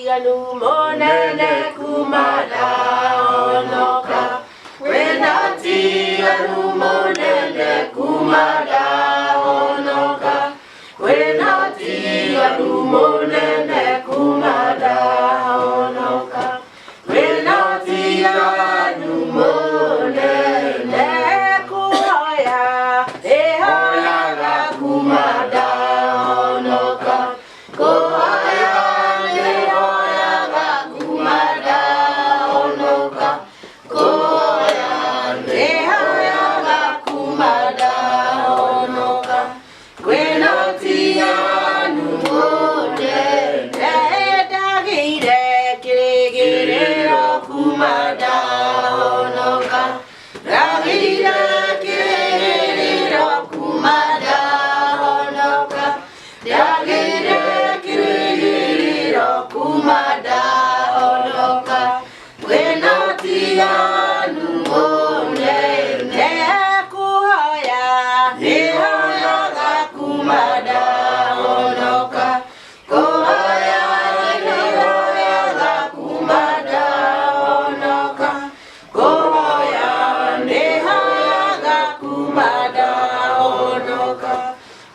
tiganu monene kumada onoka. Wena tiganu monene kumada onoka. Wena tiganu monene kumada onoka. Wena tiganu monene kuhoya ehoya ga kumada onoka. Kuhoya ehoya ga kumada onoka. Kuhoya ehoya ga kumada onoka. Wena tiganu monene dagire kirigire kumada onoka. Dagire kirigire kumada onoka. Dagire kirigire kumada onoka. Wena tiganu monene kuhoya ehoya ga kumada onoka. Kuhoya ehoya ga kumada onoka. Kuhoya ehoya ga kumada onoka.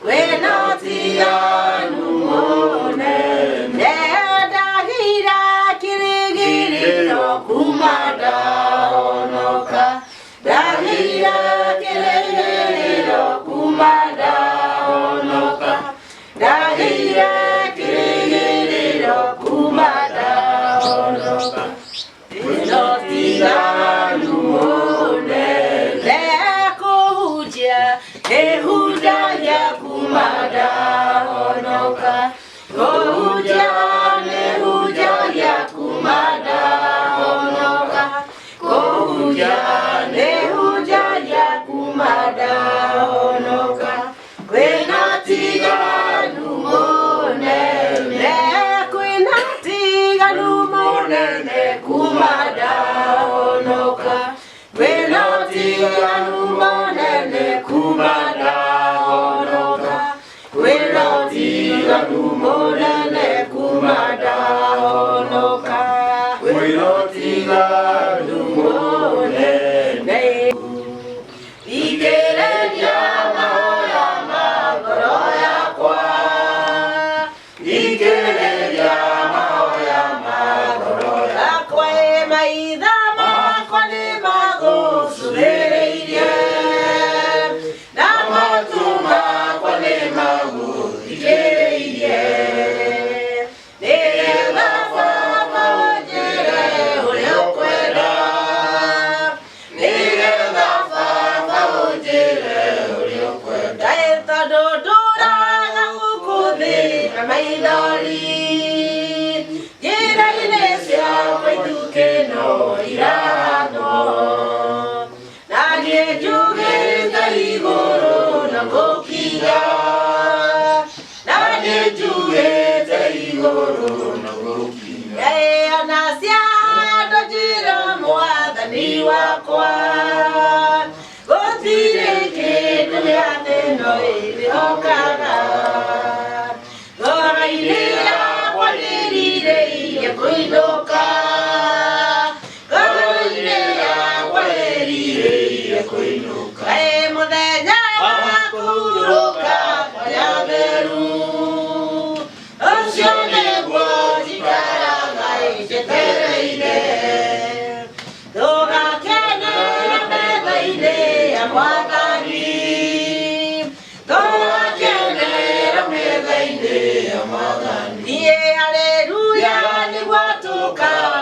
Wena tiganu monene dagira kirigiri kumada onoka. Dagira kirigiri kumada onoka. Dagira kirigiri kumada onoka. Wena tiganu monene kuhuja ehuja ya kumada onoka. Kuhuja ehuja ya kumada onoka. Kuhuja ehuja ya kumada onoka. Wena tiganu monene kwena tiganu monene kumada onoka. Wena tiganu monene kumada onoka. Wena tiganu monene kumada onoka. Wena tiganu monene Ikereria mahoya magoro yakwa. Ikereria mahoya magoro yakwa. Maitha makwa nĩ magũcũthĩrĩirie. Na matu makwa nĩ magũthikĩrĩirie. Nĩgetha Baba ũnjĩre ũrĩa ũkwenda. Nĩgetha Baba ũnjĩre ũrĩa ũkwenda. Tondũ ndũraga gũkũ thĩ na maithori. Njĩra-inĩ ciakwa itukĩno irathwo. Na niĩ njugĩte igũrũ na gũkinya. Na niĩ njugĩte igũrũ na gũkinya. Ona ciando njĩra Mwathani wakwa. Gũtirĩ kĩndũ gĩa thĩ ĩno ĩrĩhokaga. Ngoro-inĩ yakwa nĩrirĩirie kũinũka. Ngoro-inĩ yakwa nĩrirĩirie kũinũka. Mũthenya wa kũhurũka kũrĩa theru. Ũcio nĩguo njikaraga njetereire. Tũgakenera metha-inĩ ya Mwathani. Tũgakenera metha-inĩ ya Mwathani. Haleluya nĩguo tũkaga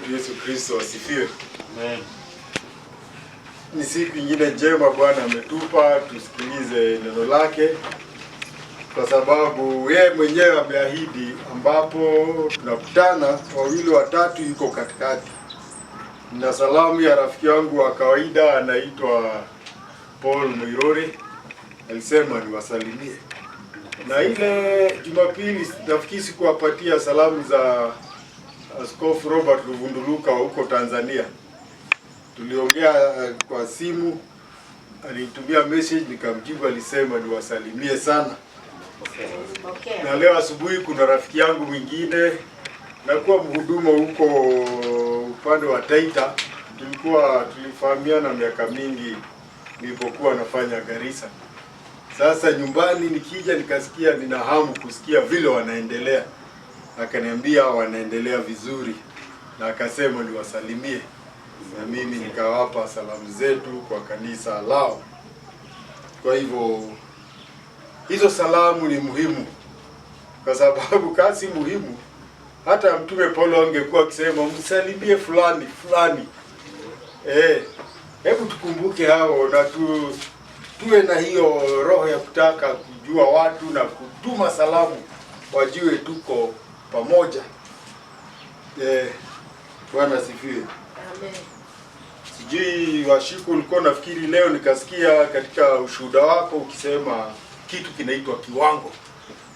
wetu Yesu Kristo asifiwe. Amen. Ni siku nyingine njema Bwana ametupa tusikilize neno lake, kwa sababu yeye mwenyewe ameahidi, ambapo tunakutana wawili watatu yuko katikati. Na salamu ya rafiki yangu wa kawaida anaitwa Paul Mwirore, alisema niwasalimie. Na ile Jumapili nafikiri sikuwapatia salamu za Askofu Robert Luvunduluka huko Tanzania. Tuliongea kwa simu, alinitumia message nikamjibu, alisema niwasalimie sana. Okay. Na leo asubuhi kuna rafiki yangu mwingine nakuwa mhudumu huko upande wa Taita. Tulifahamiana miaka mingi nilipokuwa nafanya Garissa. Sasa nyumbani nikija nikasikia nina hamu kusikia vile wanaendelea. Akaniambia wanaendelea vizuri na akasema niwasalimie. Na mimi nikawapa salamu zetu kwa kanisa lao. Kwa hivyo hizo salamu ni muhimu, kwa sababu kazi muhimu. Hata Mtume Paulo angekuwa akisema msalimie fulani fulani. Hebu tukumbuke hao na tuwe na hiyo roho ya kutaka kujua watu na kutuma salamu wajue tuko pamoja. Bwana asifiwe. Amen. Sijui Washiku ulikuwa nafikiri leo nikasikia katika ushuhuda wako ukisema kitu kinaitwa kiwango.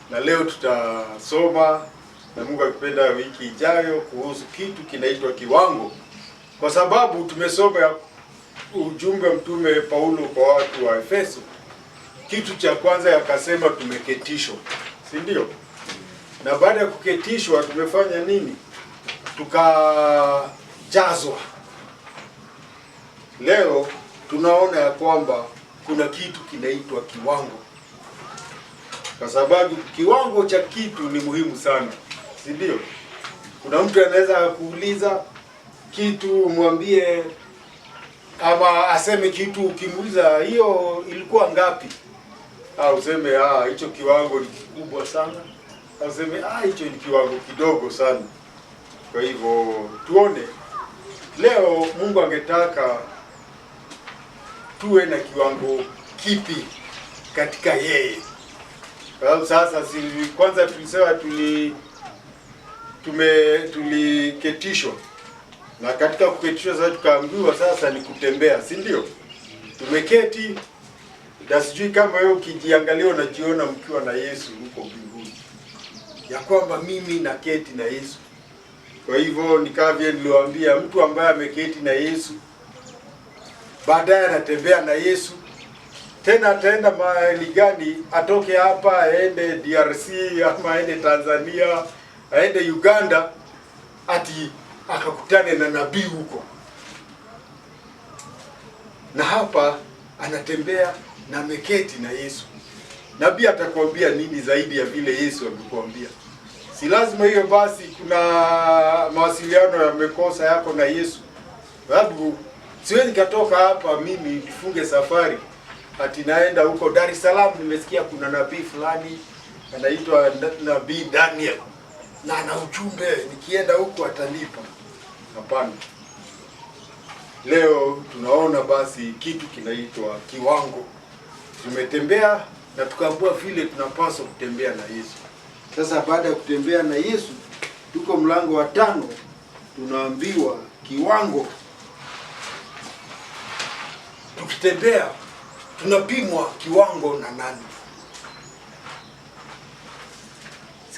Na leo tutasoma na Mungu akipenda wiki ijayo kuhusu kitu kinaitwa kiwango. Kwa sababu tumesoma ujumbe Mtume Paulo kwa watu wa Efeso. Kitu cha kwanza yakasema tumeketishwa, si ndio? Na baada ya kuketishwa tumefanya nini? Tukajazwa. Leo tunaona ya kwamba kuna kitu kinaitwa kiwango. Kwa sababu kiwango cha kitu ni muhimu sana, si ndio? Kuna mtu anaweza kuuliza kitu umwambie, ama aseme kitu ukimuuliza hiyo ilikuwa ngapi? Au useme hicho kiwango ni kikubwa sana. Au useme hicho ni kiwango kidogo sana. Kwa hivyo tuone leo Mungu angetaka tuwe na kiwango kipi katika yeye. Kwa sababu sasa kwanza tulisema tuliketishwa. Na katika kuketishwa sasa tukaambiwa sasa ni kutembea, si ndio? Tumeketi na sijui kama wewe ukijiangalia unajiona mkiwa na Yesu huko mbinguni. Ya kwamba mimi naketi na Yesu. Kwa hivyo nikavyo niliwaambia mtu ambaye ameketi na Yesu baadaye anatembea na Yesu. Tena ataenda mahali gani? Atoke hapa aende DRC ama aende Tanzania, aende Uganda, ati akakutane na nabii huko. Na hapa anatembea na ameketi na Yesu. Nabii atakwambia nini zaidi ya vile Yesu amekuambia? Si lazima hiyo basi kuna mawasiliano yamekosa yako na Yesu. Sababu siwezi katoka hapa mimi nifunge safari ati naenda huko Dar es Salaam, nimesikia kuna nabii fulani anaitwa Nabii Daniel na ana ujumbe, nikienda huko atanipa. Hapana. Leo tunaona basi kitu kinaitwa kiwango. Tumetembea na tukaambiwa vile tunapaswa kutembea na Yesu. Sasa baada ya kutembea na Yesu, tuko mlango wa 5, tunaambiwa kiwango. Tukitembea tunapimwa kiwango na nani?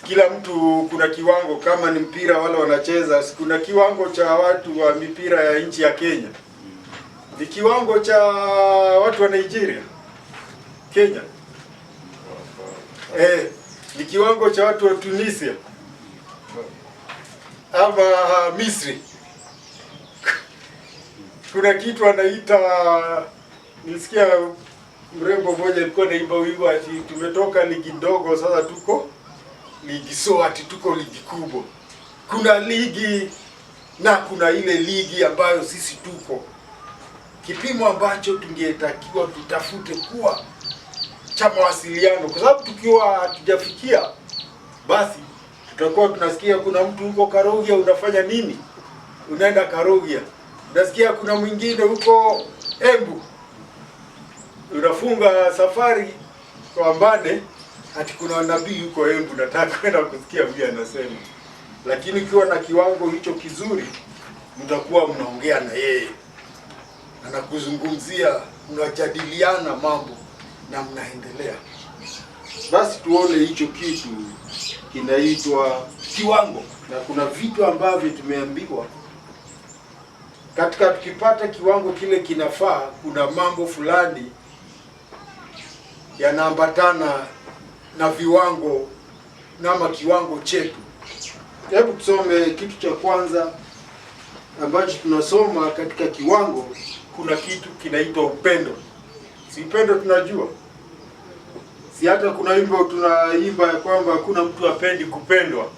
Kila mtu kuna kiwango. Kama ni mpira wale wanacheza, kuna kiwango cha watu wa mipira ya nchi ya Kenya. Ni kiwango cha watu wa Nigeria, Kenya. Ni kiwango cha watu wa Tunisia ama Misri. Kuna kitu anaita, nilisikia mrembo mmoja alikuwa anaimba wimbo ati tumetoka ligi ndogo sasa tuko ligi, so ati tuko ligi kubwa. Kuna ligi na kuna ile ligi ambayo sisi tuko. Kipimo ambacho tungetakiwa tutafute kuwa cha mawasiliano, kwa sababu tukiwa hatujafikia basi tutakuwa tunasikia kuna mtu huko Karogia unafanya nini? unaenda Karugia. Unasikia kuna mwingine huko Embu, unafunga safari kwa Mbande, ati kuna nabii huko Embu, nataka kwenda kusikia vile anasema. Lakini ukiwa na kiwango hicho kizuri, mtakuwa mnaongea na yeye, anakuzungumzia, mnajadiliana mambo na mnaendelea. Basi tuone hicho kitu kinaitwa kiwango, na kuna vitu ambavyo tumeambiwa katika tukipata kiwango kile kinafaa, kuna mambo fulani yanaambatana na viwango nama kiwango chetu. Hebu tusome kitu cha kwanza ambacho tunasoma katika kiwango. Kuna kitu kinaitwa upendo. Si upendo tunajua? Si hata kuna wimbo tunaimba ya kwamba hakuna mtu apendi kupendwa,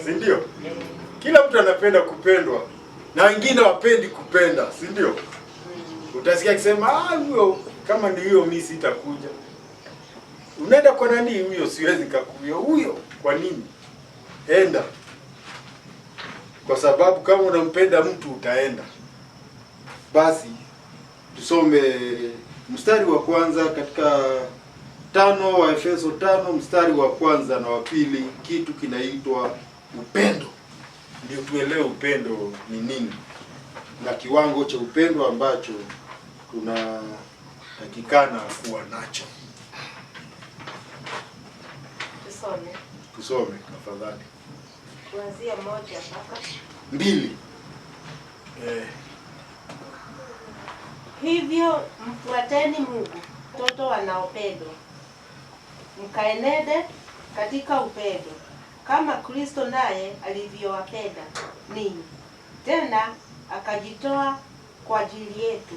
si ndio? Kila mtu anapenda kupendwa na wengine wapendi kupenda, si ndio? Utasikia akisema huyo kama ni huyo mimi sitakuja. Unaenda kwa nani huyo? Siwezi kukuja. Huyo kwa nini? Enda. Kwa sababu kama unampenda mtu utaenda. Basi tusome mstari wa kwanza katika 5 wa Efeso 5 mstari wa kwanza na wa pili. Kitu kinaitwa upendo. Ndio tuelewe upendo ni nini na kiwango cha upendo ambacho tunatakikana kuwa nacho. Tusome tafadhali. Kuanzia 1 mpaka 2. Hivyo mfuateni Mungu, watoto wanaopendwa, mkaenende katika upendo kama Kristo naye alivyowapenda ninyi, tena akajitoa kwa ajili yetu,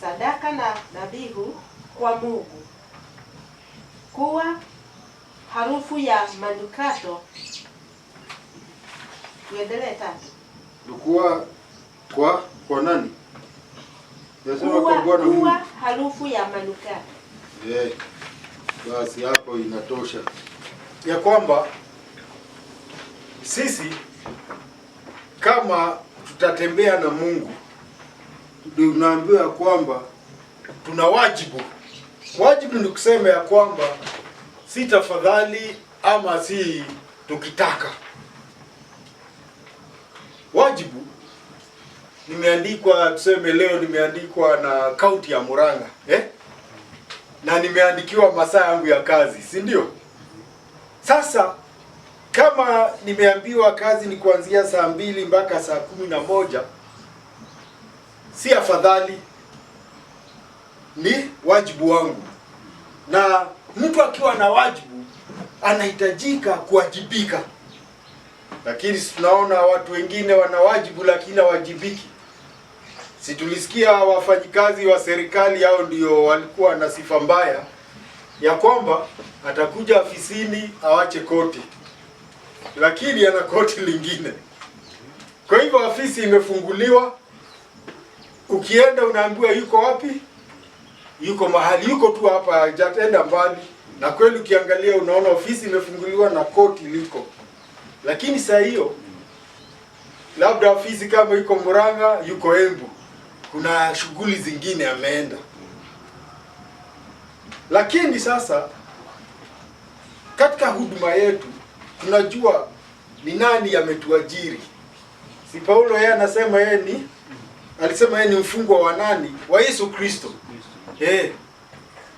sadaka na dhabihu kwa Mungu, kuwa harufu ya manukato. Tuendelee 3. Kwa nani? Kuwa harufu ya manukato. Basi hapo inatosha ya kwamba sisi kama tutatembea na Mungu, tunaambiwa kwamba tuna wajibu. Wajibu ni kusema ya kwamba si tafadhali ama si tukitaka. Wajibu nimeandikwa, tuseme leo nimeandikwa na kaunti ya Murang'a, na nimeandikiwa masaa yangu ya kazi, si ndio? Sasa kama nimeambiwa kazi ni kuanzia saa 2 mpaka saa 11, si afadhali, ni wajibu wangu. Na mtu akiwa na wajibu anahitajika kuwajibika. Lakini tunaona watu wengine wana wajibu lakini hawajibiki. Si tulisikia wafanyikazi wa serikali hao ndio walikuwa na sifa mbaya ya kwamba atakuja ofisini awache koti, lakini ana koti lingine. Kwa hivyo ofisi imefunguliwa, ukienda unaambiwa yuko wapi? Yuko mahali, yuko tu hapa, hajatenda mbali. Na kweli ukiangalia unaona ofisi imefunguliwa na koti liko. Lakini saa hiyo labda ofisi kama yuko Murang'a, yuko Embu, kuna shughuli zingine ameenda. Lakini sasa katika huduma yetu tunajua ni nani ametuajiri. Si Paulo yeye anasema alisema yeye ni mfungwa wa nani? Wa Yesu Kristo.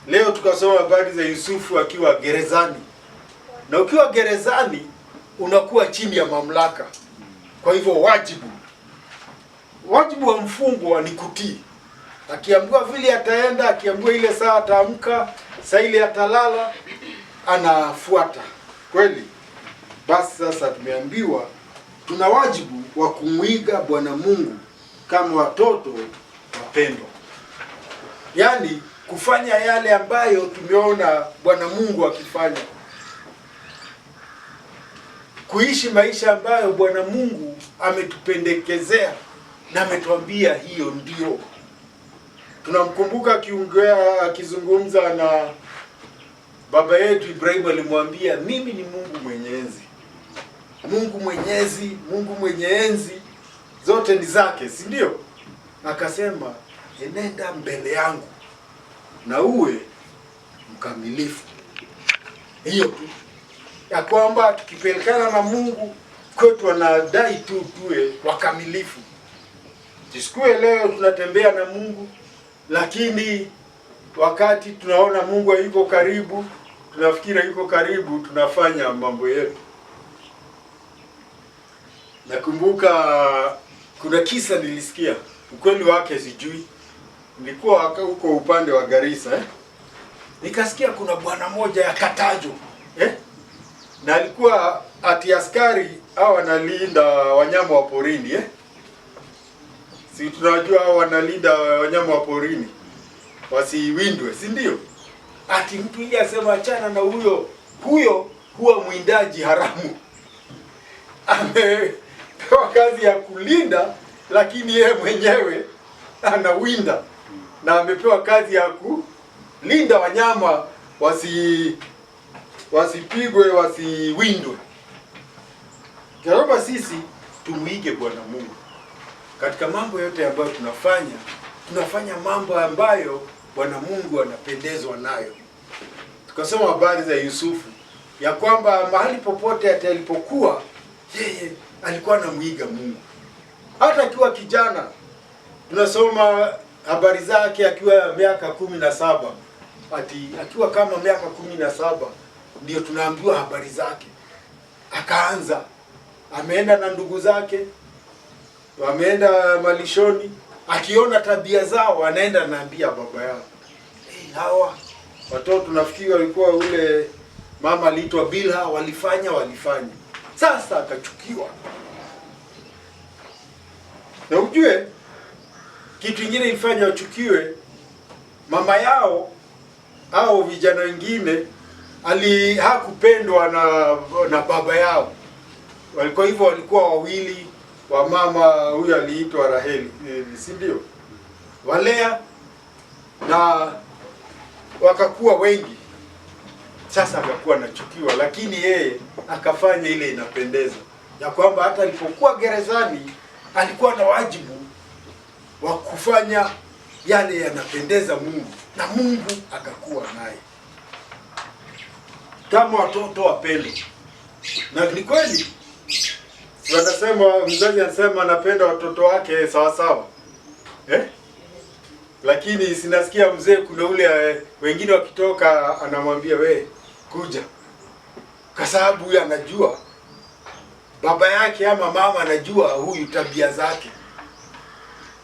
Leo tukasoma habari za Yusufu akiwa gerezani. Na ukiwa gerezani unakuwa chini ya mamlaka. Kwa hivyo wajibu wa mfungwa ni kutii. Akiambiwa vile ataenda, akiambiwa ile saa ataamka, saa ile atalala, anafuata. Kweli? Basi sasa tumeambiwa tuna wajibu wa kumwiga Bwana Mungu kama watoto wapendwa. Yaani kufanya yale ambayo tumeona Bwana Mungu akifanya. Kuishi maisha ambayo Bwana Mungu ametupendekezea na ametuambia hiyo ndio. Tunamkumbuka akizungumza na baba yetu Ibrahim, alimwambia mimi ni Mungu mwenyezi. Mungu mwenyezi, Mungu mwenye enzi, zote ni zake, si ndio? Akasema enenda mbele yangu na uwe mkamilifu. Hiyo tu, ya kwamba tukipelekana na Mungu kwetu anadai tu tuwe wakamilifu. Tusikue leo tunatembea na Mungu, lakini wakati tunaona Mungu hayuko karibu, tunafikiri yuko karibu, tunafanya mambo yetu. Nakumbuka kuna kisa nilisikia, ukweli wake sijui. Nilikuwa huko upande wa Garissa nikasikia kuna bwana moja ya Katajo na alikuwa ati askari au analinda wanyama wa porini Si tunajua hao wanalinda wanyama wa porini wasiwindwe, si ndio? Ati mtu ile asema achana na huyo huwa mwindaji haramu. Amepewa kazi ya kulinda, lakini yeye mwenyewe anawinda, na amepewa kazi ya kulinda wanyama wasipigwe, wasiwindwe. Kaomba sisi tumuige Bwana Mungu katika mambo yote ambayo tunafanya mambo ambayo Bwana Mungu anapendezwa nayo. Tukasoma habari za Yusufu ya kwamba mahali popote atalipokuwa yeye alikuwa anamuiga Mungu. Hata akiwa kijana tunasoma habari zake akiwa miaka 17. Akiwa kama miaka 17 ndio tunaambiwa habari zake. Akaanza ameenda na ndugu zake, wameenda malishoni, akiona tabia zao anaenda anaambia baba yao, hawa watoto nafikiri walikuwa ule mama aliitwa Bilha, walifanya. Sasa akachukiwa. Na ujue kitu kingine ilifanya wachukiwe, mama yao au vijana wengine hakupendwa na baba yao. Walikuwa hivyo, walikuwa wawili wa mama, huyu aliitwa Raheli, si ndio? Walea na wakakuwa wengi. Sasa akakuwa anachukiwa, lakini yeye akafanya ile inapendeza, ya kwamba hata alipokuwa gerezani alikuwa na wajibu wa kufanya yale yanapendeza Mungu, na Mungu akakuwa naye. Kama watoto wapendwa, na ni kweli wanasema, mzazi anasema anapenda watoto wake sawa sawa, lakini sinasikia mzee kuna ule wengine wakitoka anamwambia we kuja, kwa sababu huyu anajua baba yake ama mama anajua huyu tabia zake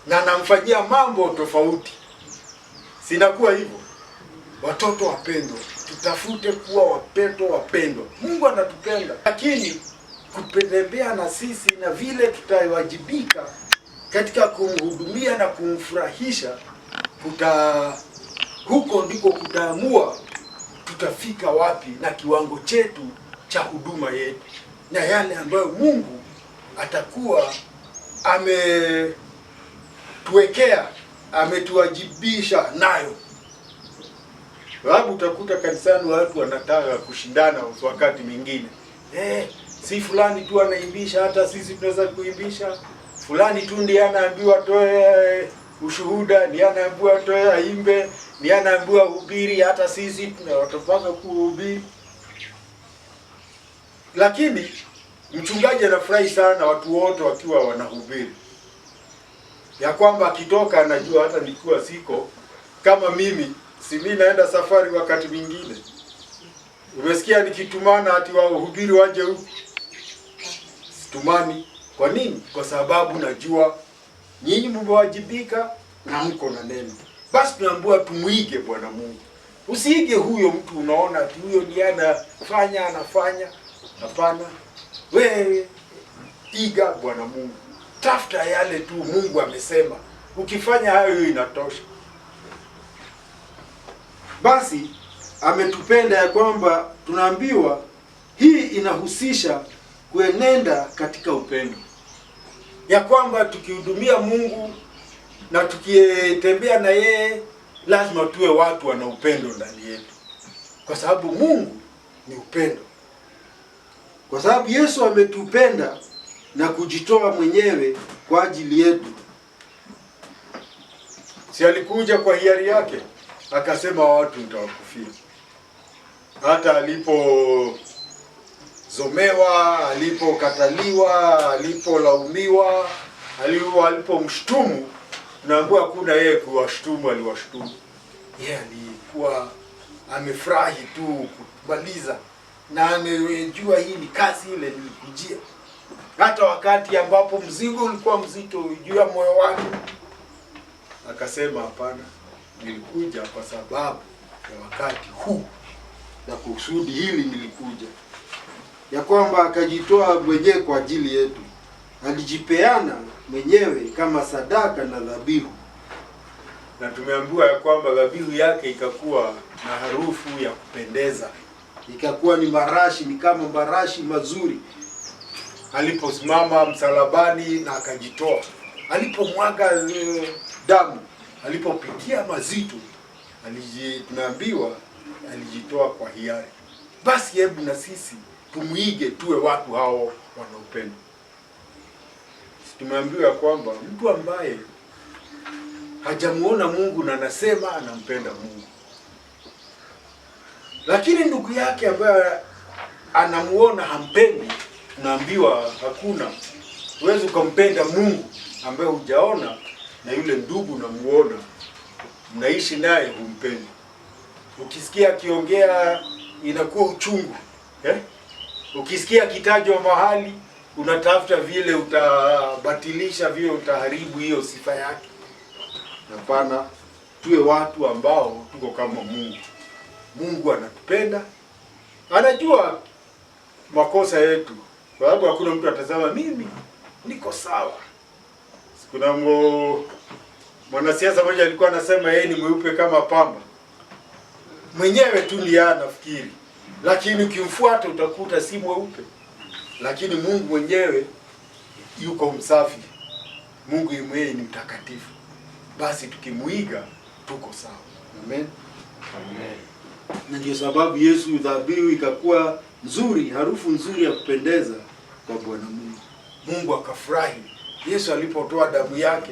na anamfanyia mambo tofauti. Sinakuwa hivyo. Watoto wapendwa, tutafute kuwa wapendwa. Mungu anatupenda, lakini kutembea na sisi na vile tutawajibika katika kumhudumia na kumfurahisha, huko ndiko kutaamua tutafika wapi na kiwango chetu cha huduma yetu, na yale ambayo Mungu atakuwa ametuwekea, ametuwajibisha nayo. Sababu utakuta kanisani watu wanataka kushindana wakati mwingine. Si fulani tu anaimbisha, hata sisi tunaweza kuimbisha. Fulani tu ndiye anaambiwa toe ushuhuda, ndiye anaambiwa toe aimbe, ndiye anaambiwa hubiri, hata sisi tunataka kuhubiri. Lakini mchungaji anafurahi sana watu wote wakiwa wanahubiri, ya kwamba akitoka anajua hata nikiwa siko kama mimi naenda safari wakati mwingine. Umesikia nikitumana ati wahubiri waje huku? Situmani. Kwa nini? Kwa sababu najua nyinyi mmewajibika na mko na neno. Basi tunaambiwa tumuige Bwana Mungu. Usiige huyo mtu unaona ati huyo ndiye anafanya. Hapana. Wewe iga Bwana Mungu. Tafuta yale tu Mungu amesema. Ukifanya hayo inatosha. Basi ametupenda ya kwamba tunaambiwa hii inahusisha kuenenda katika upendo, ya kwamba tukihudumia Mungu na tukitembea na yeye lazima tuwe watu wana upendo ndani yetu, kwa sababu Mungu ni upendo. Kwa sababu Yesu ametupenda na kujitoa mwenyewe kwa ajili yetu. Si alikuja kwa hiari yake, akasema watu nitawakufia. Hata alipozomewa, alipokataliwa, alipolaumiwa, alipomshtumu, naambiwa hakuna yeye kuwashtumu, aliwashtumu. Yeye alikuwa amefurahi tu kumaliza, na amejua hii ni kazi ile nilikujia. Hata wakati ambapo mzigo ulikuwa mzito juu ya moyo wake, akasema hapana, nilikuja kwa sababu ya wakati huu na kusudi hili nilikuja. Ya kwamba akajitoa mwenyewe kwa ajili yetu, alijipeana mwenyewe kama sadaka na dhabihu. Na tumeambiwa ya kwamba dhabihu yake ikakuwa na harufu ya kupendeza, ikakuwa ni marashi, ni kama marashi mazuri. Aliposimama msalabani na akajitoa, alipomwaga damu, alipopitia mazito, tunaambiwa alijitoa kwa hiari. Basi hebu na sisi tumuige, tuwe watu hao wanaopenda. Tumeambiwa kwamba mtu ambaye hajamuona Mungu na anasema anampenda Mungu, lakini ndugu yake ambaye anamuona hampendi, tunaambiwa hakuna, huwezi ukampenda Mungu ambaye hujaona na yule ndugu namuona, mnaishi naye, humpendi. Ukisikia akiongea inakuwa uchungu, ukisikia akitajwa mahali unatafuta vile utabatilisha, vile utaharibu hiyo sifa yake. Hapana, tuwe watu ambao tuko kama Mungu. Mungu anatupenda, anajua makosa yetu, kwa sababu hakuna mtu atasema mimi niko sawa. Kuna mwanasiasa mmoja alikuwa anasema yeye ni mweupe kama pamba. Mwenyewe tu ni anafikiri, lakini ukimfuata utakuta si mweupe. Lakini Mungu mwenyewe yuko msafi. Mungu yeye ni mtakatifu. Basi tukimuiga tuko sawa. Amen. Amen. Na ndio sababu Yesu dhabihu ikakuwa nzuri, harufu nzuri ya kupendeza kwa Bwana Mungu. Mungu akafurahi Yesu alipotoa damu yake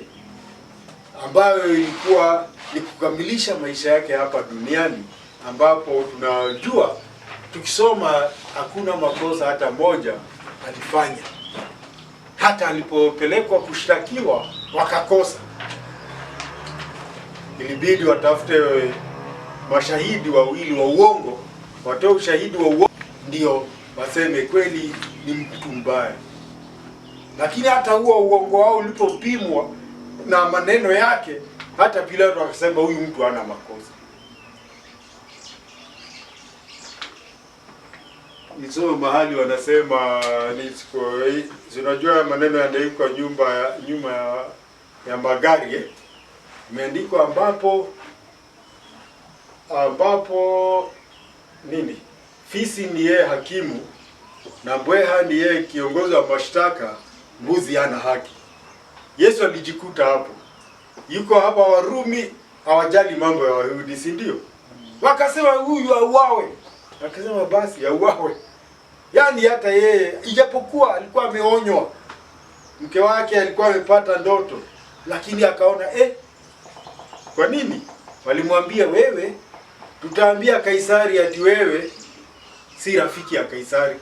ambayo ilikuwa ni kukamilisha maisha yake hapa duniani, ambapo tunajua tukisoma hakuna makosa hata moja alifanya. Hata alipopelekwa kushtakiwa wakakosa, ilibidi watafute mashahidi wawili wa uongo, watoe ushahidi wa uongo ndio waseme kweli ni mtu mbaya. Lakini hata huo uongo wao ulipopimwa na maneno yake, hata Pilato akasema huyu mtu hana makosa. Nisoma mahali wanasema unajua maneno yanaandikwa nyuma ya magari imeandikwa ambapo nini, fisi ni yeye hakimu na mbweha ni yeye kiongozi wa mashtaka, mbuzi hana haki. Yesu alijikuta hapo, yuko hapa. Warumi hawajali mambo ya Wayahudi, si ndio? Wakasema huyu auawe, akasema basi auawe. Yaani hata yeye, ijapokuwa alikuwa ameonywa, mke wake alikuwa amepata ndoto, lakini akaona kwa nini? Walimwambia wewe, tutaambia Kaisari ati wewe si rafiki ya Kaisari.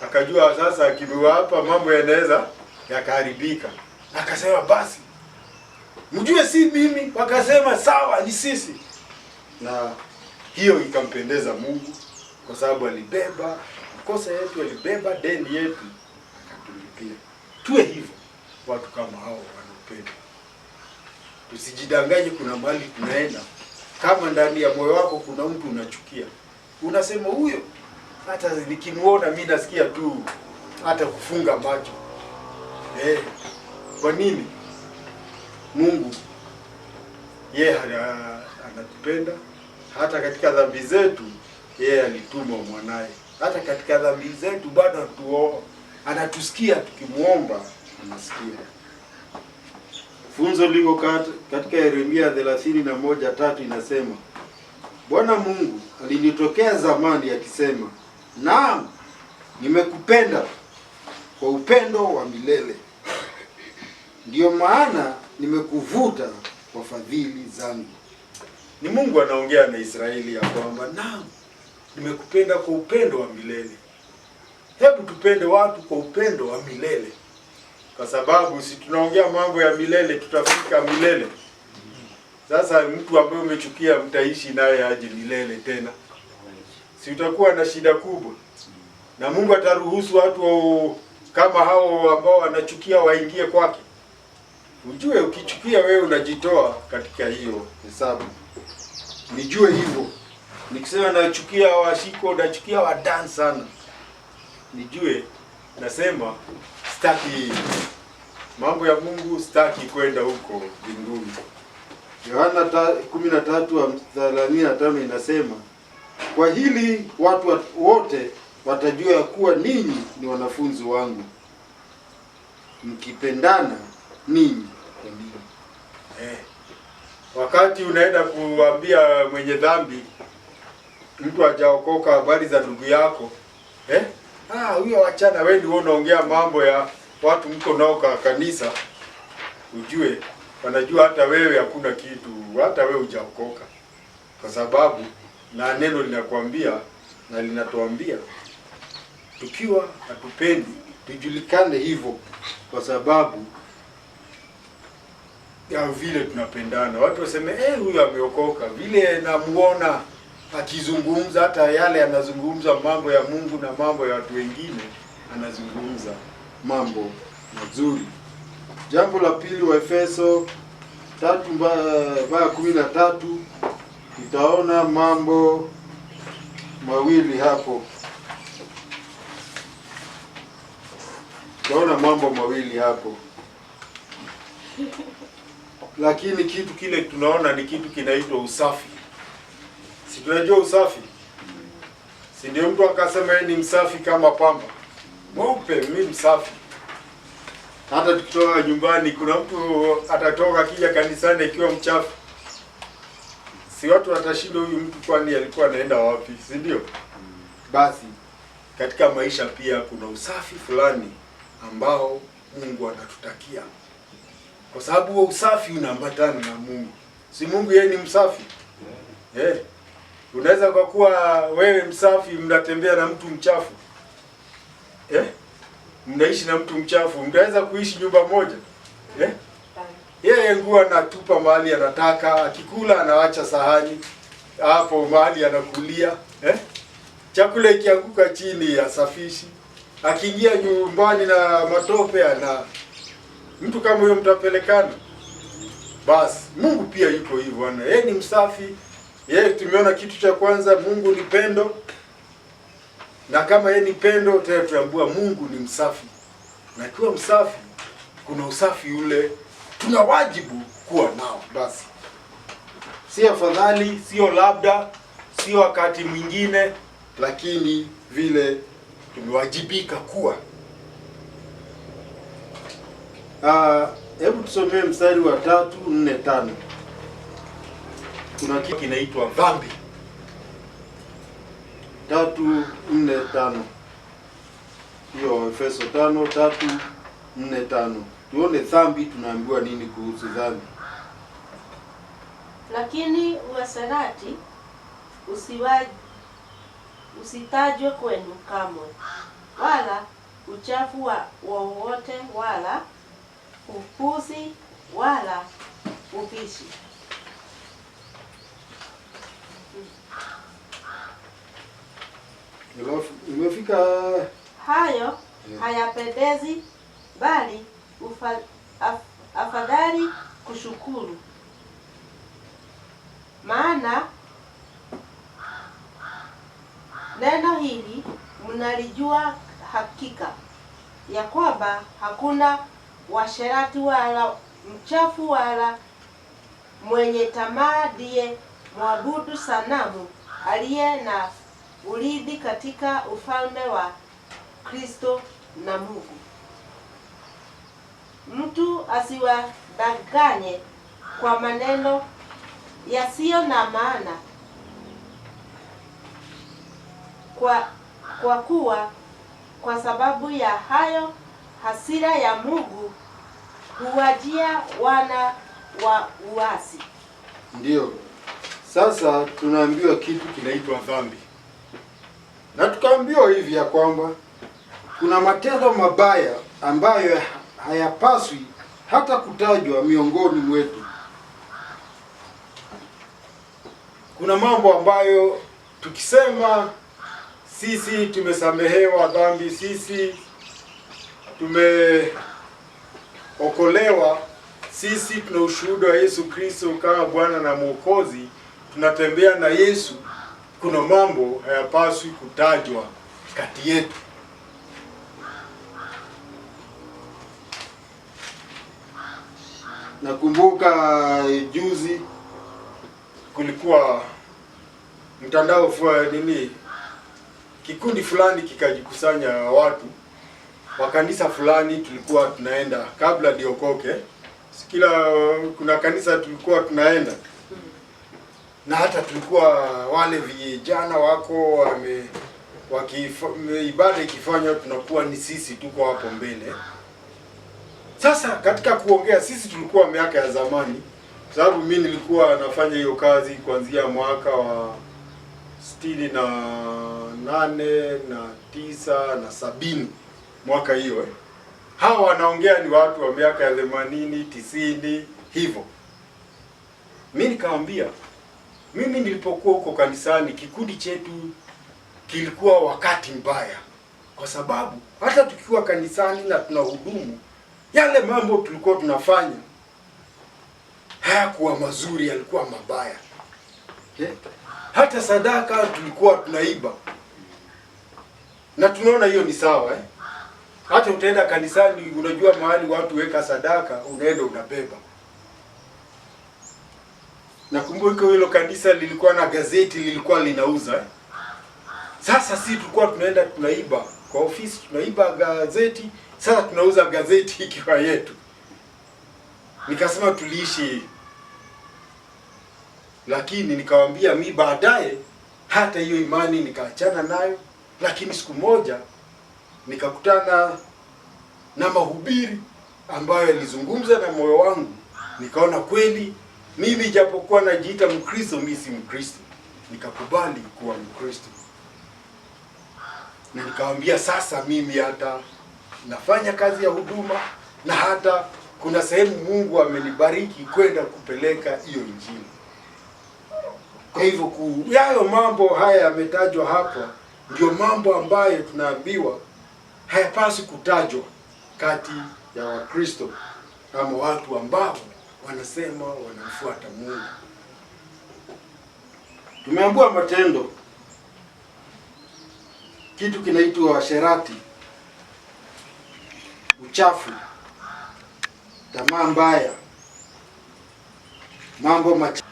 Akajua sasa akiwa hapa mambo yanaweza yakaharibika. Akasema basi mjue si mimi. Wakasema sawa, ni sisi. Na hiyo ikampendeza Mungu kwa sababu alibeba makosa yetu, alibeba deni yetu, akatulipia. Tuwe hivyo watu kama hao wanaopenda. Tusijidanganye kuna mahali tunaenda, kama ndani ya moyo wako kuna mtu unachukia, unasema huyo hata nikimuona mimi nasikia tu hata kufunga macho. Kwa nini? Mungu yeye anatupenda. Hata katika dhambi zetu yeye alituma mwanae. Hata katika dhambi zetu bado anatusikia, tukimuomba anasikia. Funzo liko katika Yeremia 31:3 inasema, Bwana Mungu alinitokea zamani akisema, naam, nimekupenda kwa upendo wa milele. Ndiyo maana nimekuvuta kwa fadhili zangu. Ni Mungu anaongea na Israeli ya kwamba naam, nimekupenda kwa upendo wa milele. Hebu tupende watu kwa upendo wa milele, kwa sababu si tunaongea mambo ya milele, tutafika milele. Sasa mtu ambaye umechukia, mtaishi naye aje milele tena? Si utakuwa na shida kubwa, na Mungu ataruhusu watu kama hao ambao wanachukia waingie kwake? Ujue ukichukia wewe unajitoa katika hiyo hesabu. Nijue hivyo. Nikisema nachukia washiko, nachukia wadan sana, nijue nasema sitaki mambo ya Mungu, sitaki kwenda huko mbinguni. Yohana 13:35 inasema, kwa hili watu wote watajua ya kuwa ninyi ni wanafunzi wangu, mkipendana ninyi kwa ninyi. Wakati unaenda kuambia mwenye dhambi, mtu hajaokoka, habari za ndugu yako, huyo wachana, wewe ndio unaongea mambo ya watu mko nao kwa kanisa, ujue wanajua hata wewe hakuna kitu, hata wewe hujaokoka. Kwa sababu na neno linakwambia na linatuambia tukiwa hatupendi tujulikane hivyo, kwa sababu ya vile tunapendana. Watu waseme huyu ameokoka, vile namuona akizungumza, hata yale anazungumza mambo ya Mungu na mambo ya watu wengine, anazungumza mambo mazuri. Jambo la pili, wa Efeso 3:13, tutaona mambo mawili hapo. Tutaona mambo mawili hapo. Lakini kitu kile tunaona ni kitu kinaitwa usafi. Si tunajua usafi? Si ndio mtu akasema yeye ni msafi kama pamba? Mweupe, mimi msafi. Hata tukitoka nyumbani, kuna mtu atatoka kija kanisani ikiwa mchafu. Si watu watashinda huyu mtu kwani alikuwa anaenda wapi, si ndio? Basi katika maisha pia kuna usafi fulani ambao Mungu anatutakia. Kwa sababu huo usafi unaambatana na Mungu. Si Mungu yeye ni msafi? Unaweza kwa kuwa wewe msafi mnatembea na mtu mchafu? Mnaishi na mtu mchafu, mtaweza kuishi nyumba moja? Yeye nguo anatupa mahali anataka, akikula anawacha sahani hapo mahali anakulia, chakula ikianguka chini asafishi, akiingia nyumbani na matope ana mtu kama huyo mtapelekana? Basi Mungu pia yuko hivyo, yeye ni msafi. Yeye tumeona kitu cha kwanza, Mungu ni pendo, na kama yeye ni pendo, tena tuambua Mungu ni msafi. Na kiwa msafi, kuna usafi ule tuna wajibu kuwa nao. Basi si afadhali, sio labda, sio wakati mwingine, lakini vile tumewajibika kuwa. Hebu tusomee mstari wa 3, 4, 5. Kuna kitu kinaitwa dhambi. 3, 4, 5. Hiyo Efeso 5, 3, 4, 5. Tuone dhambi, tunaambiwa nini kuhusu dhambi. Lakini uasherati usitajwe kwenu kamwe, wala uchafu wowote, wala upuzi, wala upishi. Imefika Hayo hayapendezi, bali afadhali kushukuru. Maana neno hili mnalijua hakika, ya kwamba hakuna washerati wala mchafu wala mwenye tamaa ndiye mwabudu sanamu aliye na urithi katika ufalme wa Kristo na Mungu. Mtu asiwadanganye kwa maneno yasiyo na maana, kwa kuwa kwa sababu ya hayo hasira ya Mungu huwajia wana wa uasi. Ndio. Sasa tunaambiwa kitu kinaitwa dhambi. Na tukaambiwa hivi ya kwamba kuna matendo mabaya ambayo hayapaswi hata kutajwa miongoni mwetu. Kuna mambo ambayo tukisema sisi tumesamehewa dhambi, sisi tumeokolewa, sisi tuna ushuhuda wa Yesu Kristo kama Bwana na Mwokozi, tunatembea na Yesu, kuna mambo hayapaswi kutajwa kati yetu. Nakumbuka juzi kulikuwa mtandao kikundi fulani kikajikusanya watu wa kanisa fulani, tulikuwa tunaenda kabla niokoke. Kuna kanisa tulikuwa tunaenda, na hata tulikuwa wale vijana wako ibada ikifanywa tunakuwa ni sisi tuko hapo mbele. Sasa katika kuongea, sisi tulikuwa miaka ya zamani, sababu mimi nilikuwa nafanya hiyo kazi kuanzia mwaka wa 68 na 9 na 70 mwaka hiyo. Hawa wanaongea ni watu wa miaka ya 80, 90 hivyo. Mimi nikamwambia, mimi nilipokuwa huko kanisani, kikundi chetu kilikuwa wakati mbaya, kwa sababu hata tukiwa kanisani na tunahudumu, yale mambo tulikuwa tunafanya hayakuwa mazuri, yalikuwa mabaya. Hata sadaka tulikuwa tunaiba. Na tunaona hiyo ni sawa Hata utaenda kanisani, unajua mahali watu weka sadaka, unaenda unabeba. Nakumbuka hilo kanisa lilikuwa na gazeti lilikuwa linauza Sasa sisi tulikuwa tunaenda tunaiba kwa ofisi, tunaiba gazeti, sasa tunauza gazeti ikiwa yetu. Nikasema tuliishi, lakini nikawaambia mi baadaye hata hiyo imani nikaachana nayo, lakini siku moja nikakutana na mahubiri ambayo yalizungumza na moyo wangu, nikaona kweli mimi japokuwa najiita Mkristo, mimi si Mkristo. Nikakubali kuwa Mkristo. Na nikamwambia sasa mimi hata nafanya kazi ya huduma, na hata kuna sehemu Mungu amenibariki kwenda kupeleka hiyo Injili. Kwa hivyo yayo mambo haya yametajwa hapa, ndio mambo ambayo tunaambiwa hayapaswi kutajwa kati ya Wakristo kama watu ambao wanasema wanamfuata Mungu. Tumeambiwa matendo, kitu kinaitwa asherati, uchafu, tamaa mbaya, mambo machafu,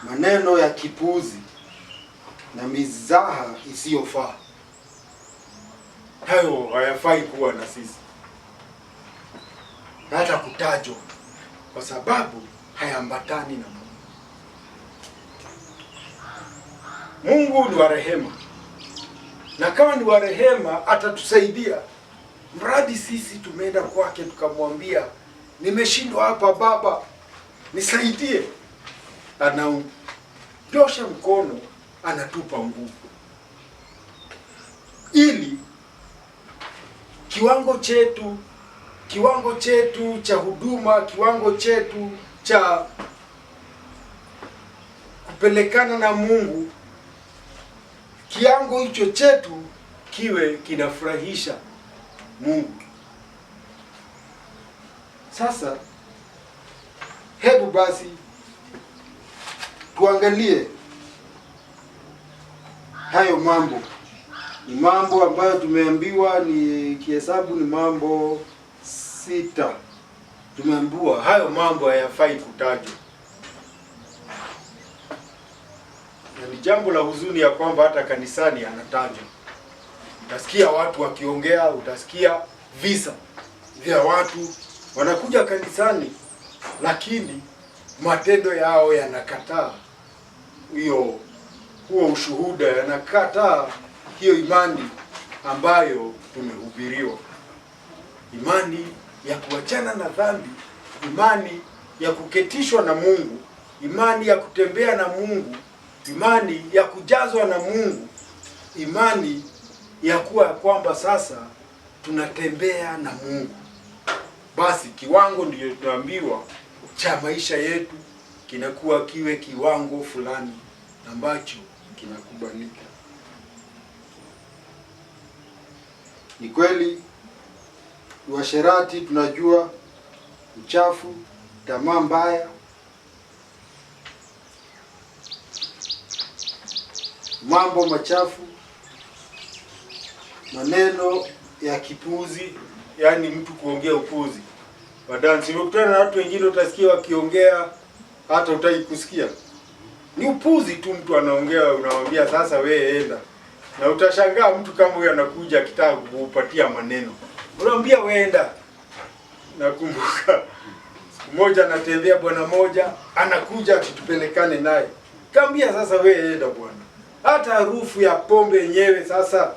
maneno ya kipuzi na mizaha isiyofaa. Hayo hayafai kuwa na sisi, hata kutajwa, kwa sababu hayambatani na Mungu. Mungu ni wa rehema, na kama ni wa rehema atatusaidia. Mradi sisi tumeenda kwake tukamwambia, nimeshindwa hapa Baba, nisaidie. Anaonyosha mkono, anatupa nguvu, ili kiwango chetu cha huduma, kiwango chetu cha kupelekana na Mungu, kiwango hicho chetu kiwe kinafurahisha Mungu. Sasa hebu basi tuangalie hayo mambo. Ni mambo ambayo tumeambiwa, ni kihesabu ni mambo 6. Tumeambiwa hayo mambo hayafai kutajwa. Na ni jambo la huzuni ya kwamba hata kanisani anatajwa. Utasikia watu wakiongea, utasikia visa vya watu wanakuja kanisani, lakini matendo yao yanakataa huo ushuhuda, yanakataa hiyo imani ambayo tumehubiriwa. imani ya kuachana na dhambi, imani ya kuketishwa na Mungu, imani ya kutembea na Mungu, imani ya kujazwa na Mungu, imani ya kuwa kwamba sasa tunatembea na Mungu. Basi kiwango ndiyo tunaambiwa cha maisha yetu kinakuwa kiwe kiwango fulani ambacho kinakubalika. Ni kweli uasherati tunajua, uchafu, tamaa mbaya, mambo machafu, maneno ya kipuzi, yani mtu kuongea upuzi. Wadansi, ukutana na watu wengine utasikia wakiongea hata utaki kusikia. Ni upuzi tu mtu anaongea, unamwambia sasa wewe enda. Na utashangaa mtu kama huyo anakuja akitaka kukupatia maneno. Unamwambia wewe enda. Nakumbuka siku moja anatembea bwana moja, anakuja tutupelekane naye. Kaambia sasa wewe enda bwana. Hata harufu ya pombe yenyewe sasa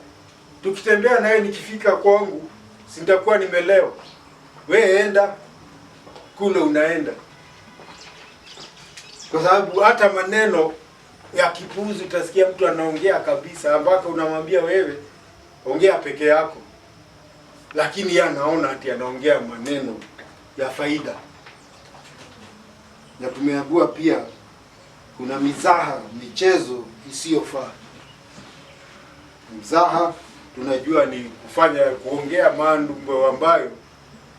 tukitembea naye nikifika kwangu sitakuwa nimelewa. Wewe enda kule unaenda. Kwa sababu hata maneno ya kipuzi utasikia mtu anaongea kabisa ambako unamwambia wewe ongea peke yako. Lakini yeye anaona ati anaongea maneno ya faida. Na tumeambiwa pia kuna mizaha, michezo isiyofaa. Mzaha tunajua ni kuongea mambo ambayo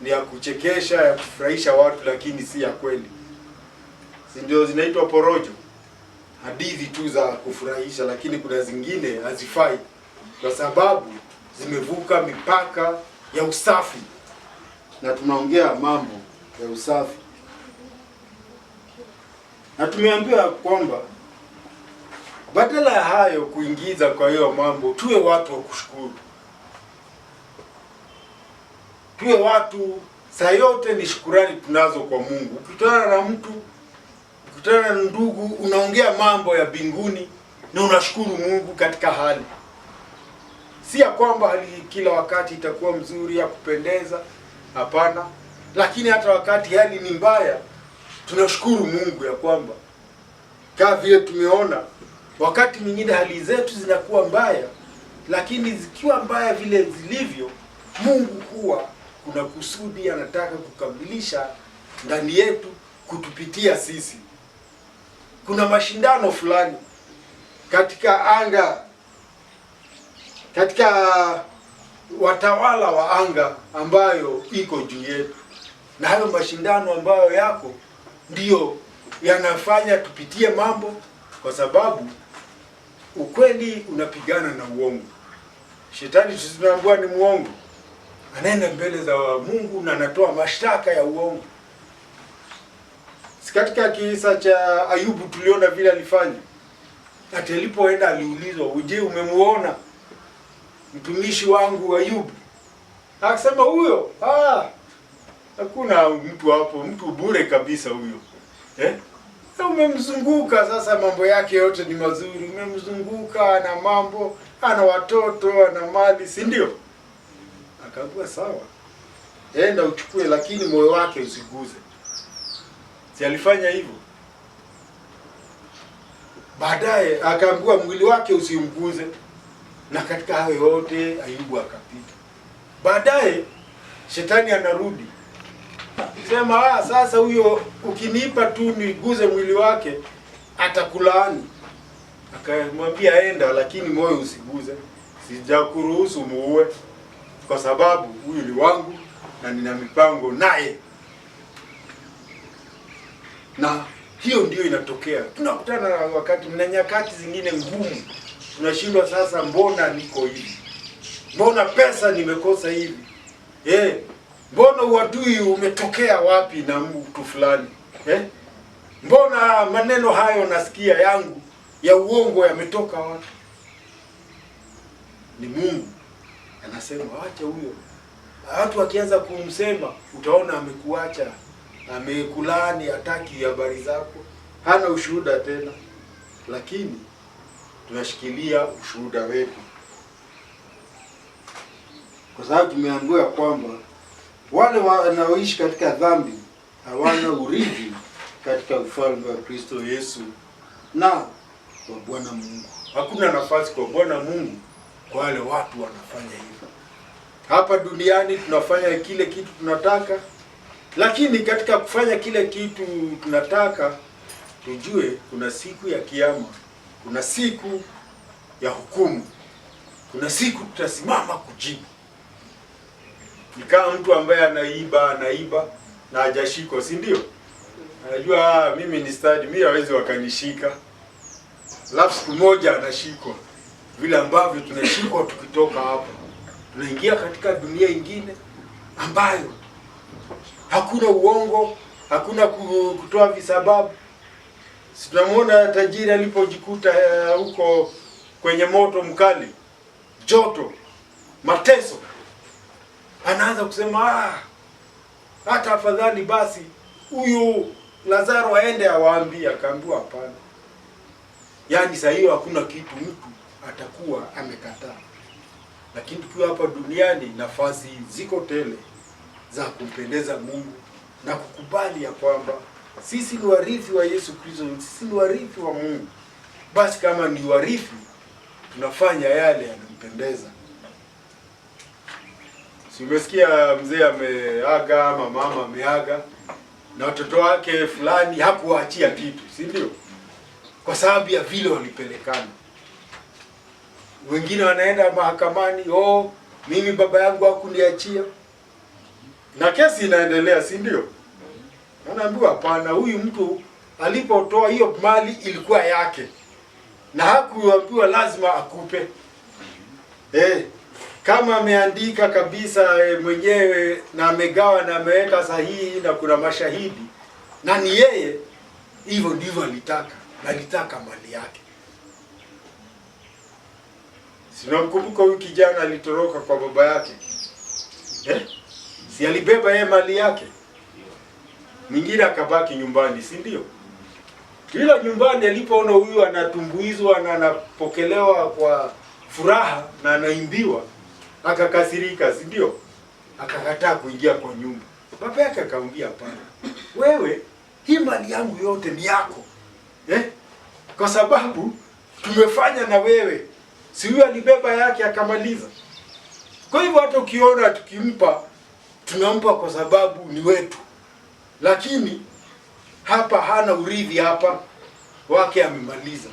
ni ya kuchekesha, ya kufurahisha watu lakini si ya kweli. Si ndio zinaitwa porojo? Hadithi tu za kufurahisha, lakini kuna zingine hazifai kwa sababu zimevuka mipaka ya usafi. Na tunaongea mambo ya usafi. Na tumeambiwa kwamba badala ya hayo kuingiza kwa hiyo mambo, tuwe watu wa kushukuru. Tuwe watu saa yote ni shukurani tunazo kwa Mungu. Ukutana na mtu, ukutana na ndugu, unaongea mambo ya mbinguni na unashukuru Mungu katika hali. Si ya kwamba hali kila wakati itakuwa mzuri ya kupendeza, hapana. Lakini hata wakati hali ni mbaya, tunashukuru Mungu ya kwamba kama vile tumeona wakati mwingine hali zetu zinakuwa mbaya, lakini zikiwa mbaya vile zilivyo, Mungu huwa kuna kusudi anataka kukamilisha ndani yetu kutupitia sisi. Kuna mashindano fulani katika anga, katika watawala wa anga ambayo iko juu yetu. Na hayo mashindano ambayo yako ndiyo yanafanya tupitie mambo, kwa sababu ukweli unapigana na uongo. Shetani tunaambiwa ni muongo, anaenda mbele za Mungu na anatoa mashtaka ya uongo. Si katika kisa cha Ayubu tuliona vile alifanya? Ati alipoenda aliulizwa, "Je, umemuona mtumishi wangu Ayubu?" Akasema huyo, hakuna mtu hapo, mtu bure kabisa huyo. Umemzunguka sasa, mambo yake yote ni mazuri, umemzunguka, ana mambo, ana watoto, ana mali, si ndio? Akaambiwa sawa, enda uchukue, lakini moyo wake usiguze. Si alifanya hivyo? Baadaye akaambiwa mwili wake usimguze, na katika hayo yote Ayubu akapita. Baadaye shetani anarudi, sema sasa huyo ukinipa tu niguze mwili wake atakulaani. Akamwambia enda, lakini moyo usiguze, sijakuruhusu muue, kwa sababu huyu ni wangu na nina mipango naye. Na hiyo ndio inatokea. Tunakutana na wakati na nyakati zingine ngumu. Tunashindwa sasa, mbona niko hivi? Mbona pesa nimekosa hivi? Mbona uadui umetokea wapi na mtu fulani? Mbona maneno hayo nasikia yangu ya uongo yametoka wapi? Ni Mungu anasema acha huyo. Watu wakianza kumsema utaona amekuacha, amekulaani, hataki habari zako, hana ushuhuda tena. Lakini tunashikilia ushuhuda wetu, kwa sababu tumeambiwa kwamba wale wanaoishi katika dhambi hawana urithi katika ufalme wa Kristo Yesu na kwa Bwana Mungu. Hakuna nafasi kwa Bwana Mungu kwa wale watu wanafanya hivyo. Hapa duniani tunafanya kile kitu tunataka, lakini katika kufanya kile kitu tunataka tujue kuna siku ya kiyama, kuna siku ya hukumu, kuna siku tutasimama kujibu. Ni kama mtu ambaye anaiba na hajashikwa, si ndio? Anajua mimi ni stadi, mimi hawezi wakanishika. Alafu siku moja anashikwa. Vile ambavyo tunashikwa tukitoka hapa, tunaingia katika dunia ingine ambayo hakuna uongo, hakuna kutoa visababu. Si tunamwona tajiri alipojikuta huko kwenye moto mkali, joto, mateso, anaanza kusema hata afadhali basi huyu Lazaro aende awaambie. Akaambiwa hapana. Yaani saa hiyo hakuna kitu mtu atakuwa amekataa. Lakini tukiwa hapa duniani, nafasi ziko tele za kumpendeza Mungu na kukubali ya kwamba sisi ni warithi wa Yesu Kristo, sisi ni warithi wa Mungu. Basi kama ni warithi, tunafanya yale yanampendeza. Si umesikia mzee ameaga ama mama ameaga na watoto wake fulani hakuwaachia kitu, si ndio? Kwa sababu ya vile walipelekana. Wengine wanaenda mahakamani, mimi baba yangu hakuniachia. Na kesi inaendelea, si ndio? Anaambiwa hapana, huyu mtu alipotoa hiyo mali ilikuwa yake. Na hakuambiwa lazima akupe. Kama ameandika kabisa mwenyewe na amegawa na ameweka sahihi na kuna mashahidi na ni yeye, hivyo ndivyo alitaka. Alitaka mali yake. Sinamkumbuka huyu kijana alitoroka kwa baba yake. Si alibeba yeye mali yake? Mwingine akabaki nyumbani, si ndio? Ila nyumbani alipoona huyu anatumbuizwa na anapokelewa kwa furaha na anaimbiwa, akakasirika, si ndio? Akakataa kuingia kwa nyumba. Baba yake akamwambia hapana. Wewe, hii mali yangu yote ni yako. Kwa sababu tumefanya na wewe. Si huyu alibeba yake akamaliza. Kwa hivyo hata ukiona tukimpa, tunampa kwa sababu ni wetu. Lakini hapa hana urithi hapa, wake amemaliza.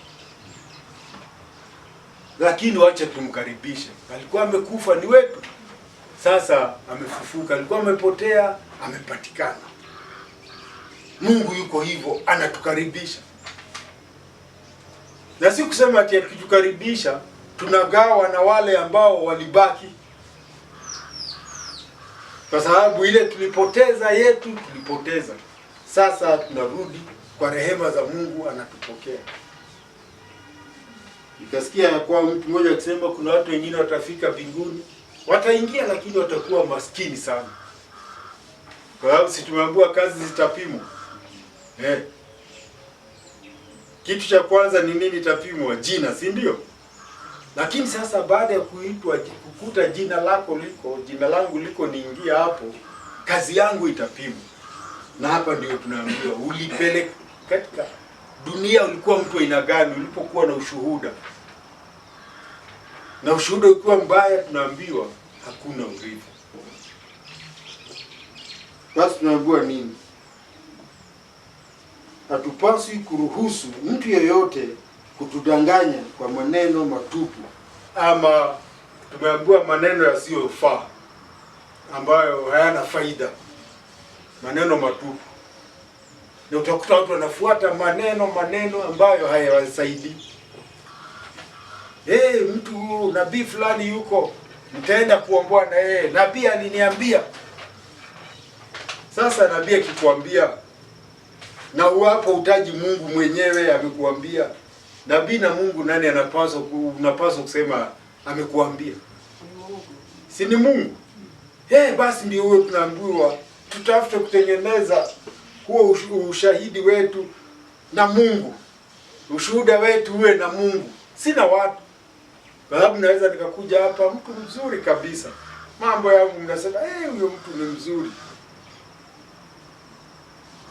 Lakini wacha tumkaribishe. Alikuwa amekufa, ni wetu. Sasa amefufuka, alikuwa amepotea, amepatikana. Mungu yuko hivyo, anatukaribisha. Na si kusema ati akitukaribisha tunagawa na wale ambao walibaki. Kwa sababu ile tulipoteza yetu, tulipoteza. Sasa tunarudi kwa rehema za Mungu, anatupokea. Nikasikia kwa mtu mmoja akisema kuna watu wengine watafika mbinguni, wataingia lakini watakuwa maskini sana. Kwa sababu si tumeambiwa kazi zitapimwa. Kitu cha kwanza ni nini itapimwa? Jina, si ndio? Lakini sasa baada ya kuitwa kukuta jina langu liko niingia hapo, kazi yangu itapimwa. Na hapa ndio tunaambiwa ulipeleka katika dunia, ulikuwa mtu aina gani ulipokuwa na ushuhuda. Na ushuhuda ukiwa mbaya, tunaambiwa hakuna urithi. Basi tunaambiwa nini? Hatupaswi kuruhusu mtu yeyote kutudanganya kwa maneno matupu, ama tumeambiwa maneno yasiyofaa ambayo hayana faida, maneno matupu. Na utakuta watu wanafuata maneno ambayo hayawasaidii. Mtu nabii fulani yuko, mtaenda kuomboa na yeye. Nabii aliniambia. Sasa nabii akikwambia na uwapo utaji Mungu mwenyewe amekuambia, nabii na Mungu nani unapaswa kusema amekuambia? Si ni Mungu? Basi ndio huyo tunaambiwa tutafute kutengeneza huo ushahidi wetu na Mungu. Ushuhuda wetu uwe na Mungu, si na watu. Kwa sababu naweza nikakuja hapa mtu mzuri kabisa, mambo yangu, mnasema huyo mtu ni mzuri.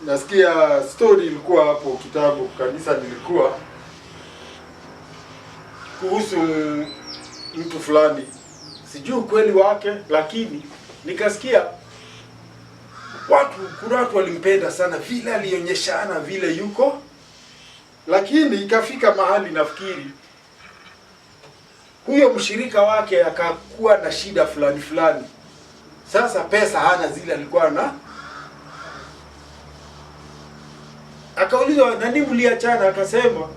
Nasikia story ilikuwa hapo kitabu kanisa nilikuwa kuhusu mtu fulani, sijui ukweli wake, lakini nikasikia kuna watu walimpenda sana vile alionyeshana vile yuko, lakini ikafika mahali nafikiri huyo mshirika wake akakuwa na shida fulani fulani. Sasa pesa hana zile alikuwa na. Akaulizwa, nani mliachana? Akasema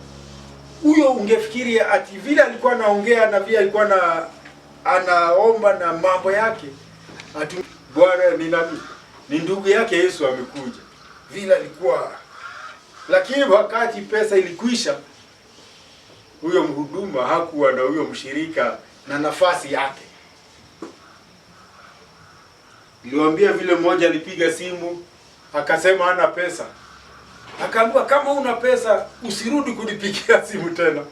huyo ungefikiri ati vile alikuwa anaongea na vile alikuwa anaomba na mambo yake, ati Bwana ni nani? Ni ndugu yake Yesu amekuja. Vile alikuwa. Lakini wakati pesa ilikwisha, huyo mhuduma hakuwa na huyo mshirika na nafasi yake. Niliwaambia vile mmoja alipiga simu akasema hana pesa. Akaambiwa, kama una pesa usirudi kunipigia simu tena.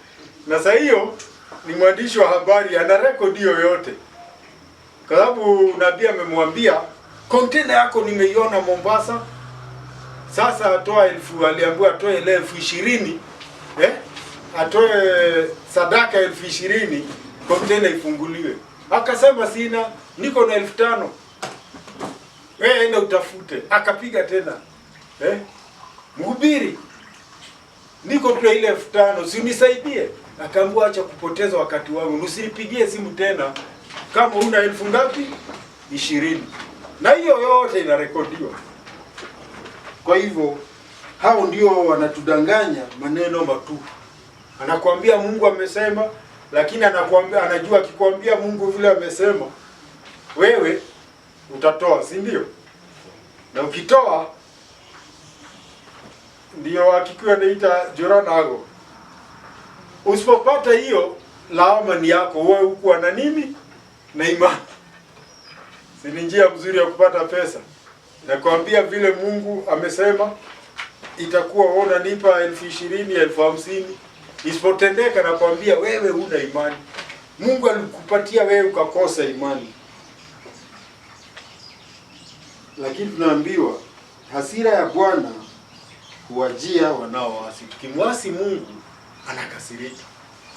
Na sasa hiyo ni mwandishi wa habari ana record hiyo yote. Kwa sababu nabii amemwambia container yako nimeiona Mombasa. Sasa atoa aliambiwa atoe 20,000, atoe sadaka 20,000, container ifunguliwe. Akasema sina, niko na 5,000. Wewe enda utafute. Akapiga tena. Mhubiri, niko tu ile 5,000, si unisaidie? Akaambiwa acha kupoteza wakati wangu, usinipigie simu tena kama una 1000 ngapi? 20. Na hiyo yote inarekodiwa. Kwa hivyo hao ndio wanatudanganya maneno matupu. Anakuambia Mungu amesema, lakini anajua akikwambia Mungu vile amesema, wewe utatoa, si ndio? Na ukitoa ndio akikiwa naita joranago. Usipopata hiyo, lawama ni yako. Wewe hukuwa na nini? Na imani. Si ni njia mzuri ya kupata pesa. Nakwambia vile Mungu amesema itakuwa ona nipa 20,000, 50,000. Isipotendeka nakwambia wewe huna imani. Mungu alikupatia wewe ukakosa imani. Lakini tunaambiwa hasira ya Bwana huwajia wanaoasi. Tukimwasi Mungu anakasirika.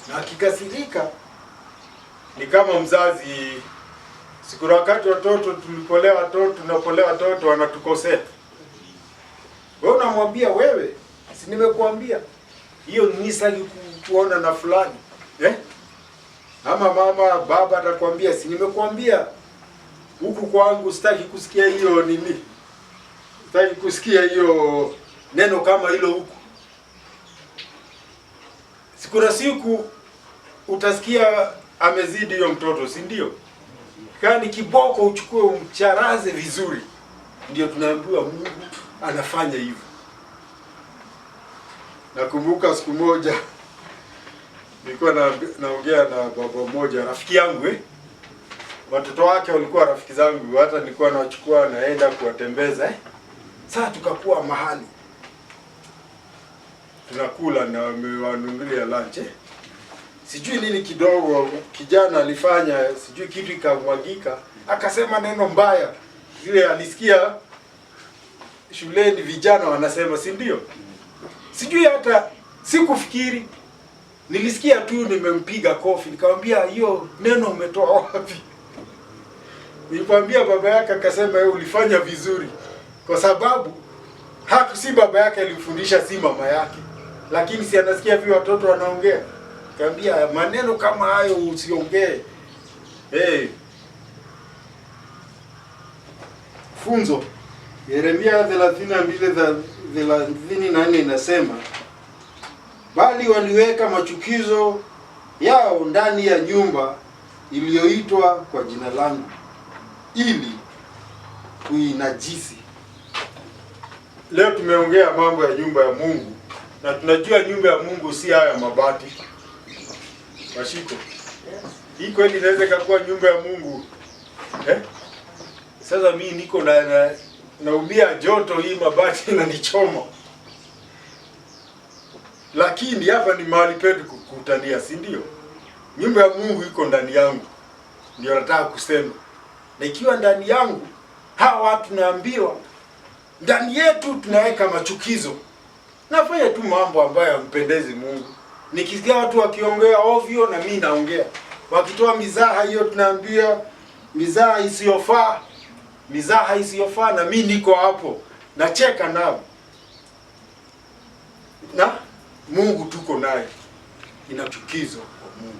Na akikasirika ni kama mzazi. Siku wakati watoto tunapolea watoto wanatukosea. Wewe unamwambia wewe, si nimekuambia hiyo nisali kuona na fulani. Ama mama baba atakwambia si nimekuambia huku kwangu sitaki kusikia hiyo nini. Sitaki kusikia hiyo neno kama hilo huku. Siku utasikia amezidi hiyo mtoto, si ndio? Kani kiboko uchukue umcharaze vizuri. Ndio tunaambiwa Mungu anafanya hivyo. Nakumbuka siku moja nilikuwa naongea na baba mmoja rafiki yangu watoto wake walikuwa rafiki zangu, hata nilikuwa nawachukua naenda kuwatembeza Sasa tukakuwa mahali tunakula na wamewanunulia lunch Sijui nini kidogo kijana alifanya, sijui kitu ikamwagika, akasema neno mbaya. Vile alisikia shuleni vijana wanasema, si ndio? Sijui hata sikufikiri. Nilisikia tu nimempiga kofi, nikamwambia hiyo neno umetoa wapi? Nilikwambia baba yake, akasema wewe ulifanya vizuri. Kwa sababu si baba yake alimfundisha, si mama yake. Lakini si anasikia vile watoto wanaongea. Nikamwambia maneno kama hayo usiongee. Funzo. Yeremia 32:34 inasema, bali waliweka machukizo yao ndani ya nyumba iliyoitwa kwa jina langu ili kuinajisi. Leo tumeongea mambo ya nyumba ya Mungu, na tunajua nyumba ya Mungu si haya mabati. Mashiko. Hii kweli inaweza kuwa nyumba ya Mungu. Sasa mimi niko naumia joto, hii mabati inanichoma. Lakini hapa ni mahali petu kukutania, si ndio? Nyumba ya Mungu iko ndani yangu. Ndio nataka kusema. na ikiwa ndani yangu, hawa watu naambiwa ndani yetu tunaweka machukizo. Nafanya tu mambo ambayo yampendezi Mungu. Nikisikia watu wakiongea ovyo na mimi naongea. Wakitoa mizaha hiyo tunaambia mizaha isiyofaa. Mizaha isiyofaa na mimi niko hapo. Nacheka nao. Na Mungu tuko naye. Inachukizo kwa Mungu.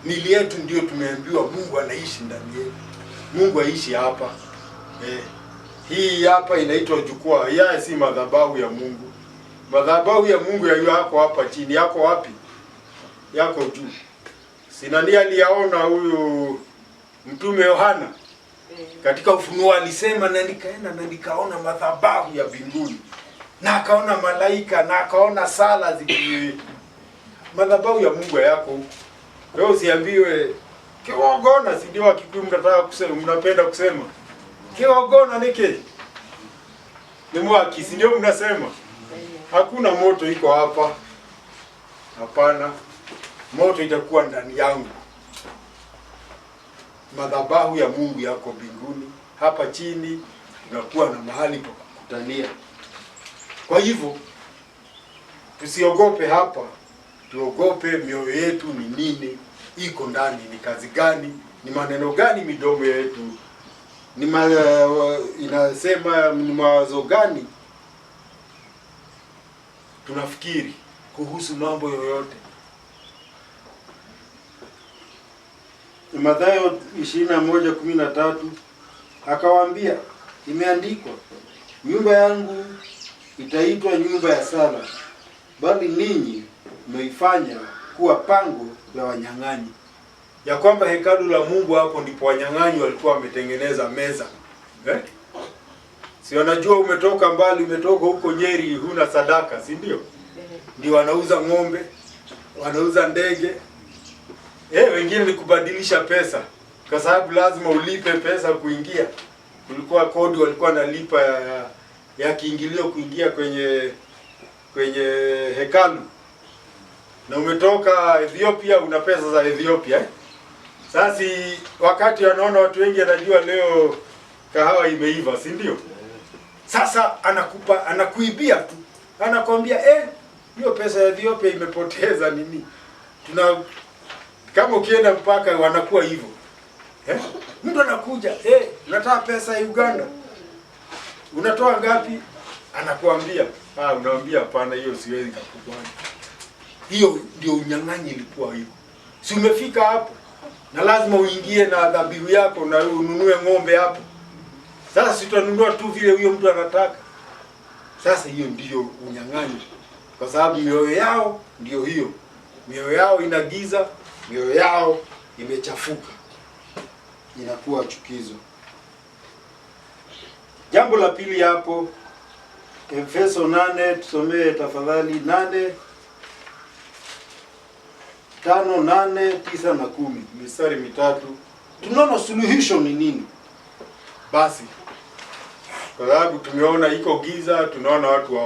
Mili yetu ndio tumeambiwa Mungu anaishi ndani yetu. Mungu aishi hapa. Hii hapa inaitwa jukwaa. Haya si madhabahu ya Mungu. Madhabahu ya Mungu yako hapa chini. Yako wapi? Yako juu. Si nani aliyaona huyu Mtume Yohana? Katika Ufunuo alisema, na nikaenda na nikaona madhabahu ya mbinguni. Na akaona malaika na akaona sala ziki. Madhabahu ya Mungu yako huko. Leo usiambiwe kiogona, si ndio Wakikuyu mnataka kusema, mnapenda kusema. Kiogona nike. Ni mwaki, si ndio mnasema? Hakuna moto iko hapa. Hapana. Moto itakuwa ndani yangu. Madhabahu ya Mungu yako mbinguni. Hapa chini tunakuwa na mahali pa kukutania. Kwa hivyo tusiogope hapa. Tuogope mioyo yetu ni nini, iko ndani, ni kazi gani, ni maneno gani midomo yetu, ni inasema ni mawazo gani tunafikiri kuhusu mambo yoyote. Mathayo 21:13 akawaambia, imeandikwa, nyumba yangu itaitwa nyumba ya sala, bali ninyi mmeifanya kuwa pango la wanyang'anyi. Ya kwamba hekalu la Mungu hapo ndipo wanyang'anyi walikuwa wametengeneza meza. Si wanajua umetoka mbali, umetoka huko Nyeri, huna sadaka, si ndio? Ndio wanauza ng'ombe, wanauza ndege. Wengine ni kubadilisha pesa. Kwa sababu lazima ulipe pesa kuingia. Kulikuwa kodi walikuwa nalipa ya kiingilio kuingia kwenye hekalu. Na umetoka Ethiopia, una pesa za Ethiopia. Sasa wakati wanaona watu wengi anajua leo kahawa imeiva, si ndio? Sasa anakuibia tu. Anakwambia hiyo pesa ya Ethiopia imepoteza nini? Kama ukienda mpaka wanakuwa hivyo. Mtu anakuja, unataka pesa ya Uganda? Unatoa ngapi? Anakuambia, unamwambia hapana, hiyo siwezi kukubali. Hiyo ndio unyang'anyi ilikuwa hivyo. Si umefika hapo na lazima uingie na dhabihu yako na ununue ng'ombe hapo. Sasa sitanunua tu vile huyo mtu anataka. Sasa hiyo ndio unyang'anyi. Kwa sababu mioyo yao ndio hiyo. Mioyo yao ina giza, mioyo yao imechafuka. Inakuwa chukizo. Jambo la pili hapo, Efeso 8, tusomee tafadhali 8, 5, 8, 9 na 10, mistari mitatu. Tunaona suluhisho ni nini? Basi, kwa sababu tumeona iko giza, tunaona watu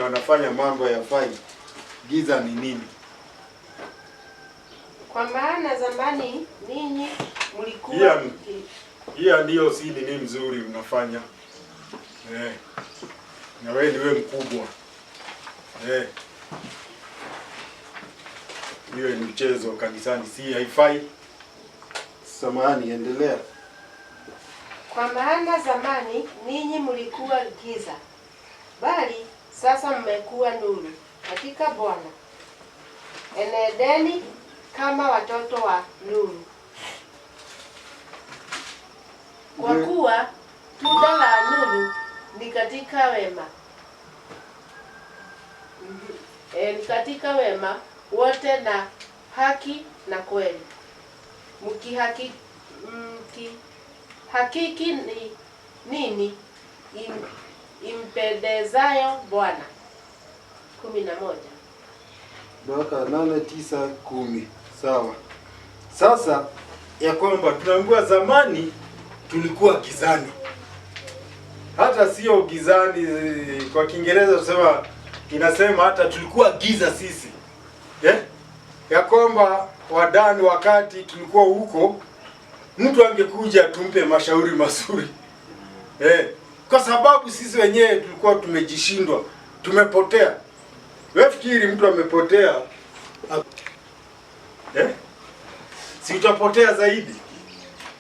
wanafanya mambo hayafai. Giza ni nini? Kwa maana zamani ninyi mlikuwa hiya ndio si nini mzuri mnafanya. Na wewe niwe mkubwa. Hiyo ni mchezo kanisani, si haifai. Samahani, endelea. Kwa maana zamani ninyi mlikuwa giza, bali sasa mmekuwa nuru katika Bwana. Enendeni kama watoto wa nuru. Kwa kuwa tunda la nuru ni katika wema. Ni katika wema wote na haki na kweli. Hakiki ni nini impendezayo Bwana. 11. Mwaka 8, 9, 10. Sawa. Sasa ya kwamba tunaambiwa zamani tulikuwa gizani. Hata sio gizani, kwa Kiingereza tusema, inasema hata tulikuwa giza sisi. Ya kwamba wadani wakati tulikuwa huko mtu angekuja tumpe mashauri mazuri. Kwa sababu sisi wenyewe tulikuwa tumejishindwa, tumepotea. Wewe fikiri mtu amepotea, si utapotea zaidi?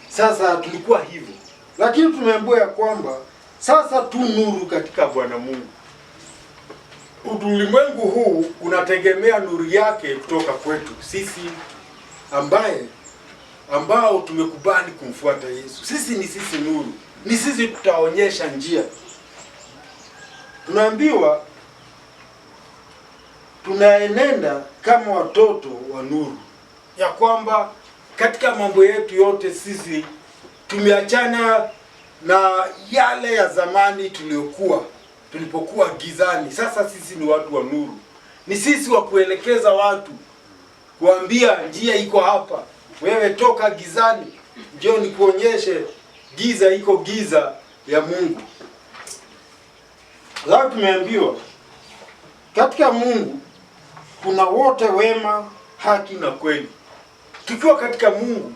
Sasa tulikuwa hivyo, lakini tumeambiwa ya kwamba sasa tu nuru katika Bwana Mungu. Ulimwengu huu unategemea nuru yake kutoka kwetu sisi ambao tumekubali kumfuata Yesu. Sisi nuru, ni sisi tutaonyesha njia. Tunaambiwa tunaenenda kama watoto wa nuru, ya kwamba katika mambo yetu yote sisi tumeachana na yale ya zamani tulipokuwa gizani. Sasa sisi ni watu wa nuru, ni sisi wa kuelekeza watu, kuambia njia iko hapa, wewe toka gizani, njoo nikuonyeshe giza, iko giza ya Mungu. Leo tumeambiwa katika Mungu kuna wote wema, haki na kweli. Tukiwa katika Mungu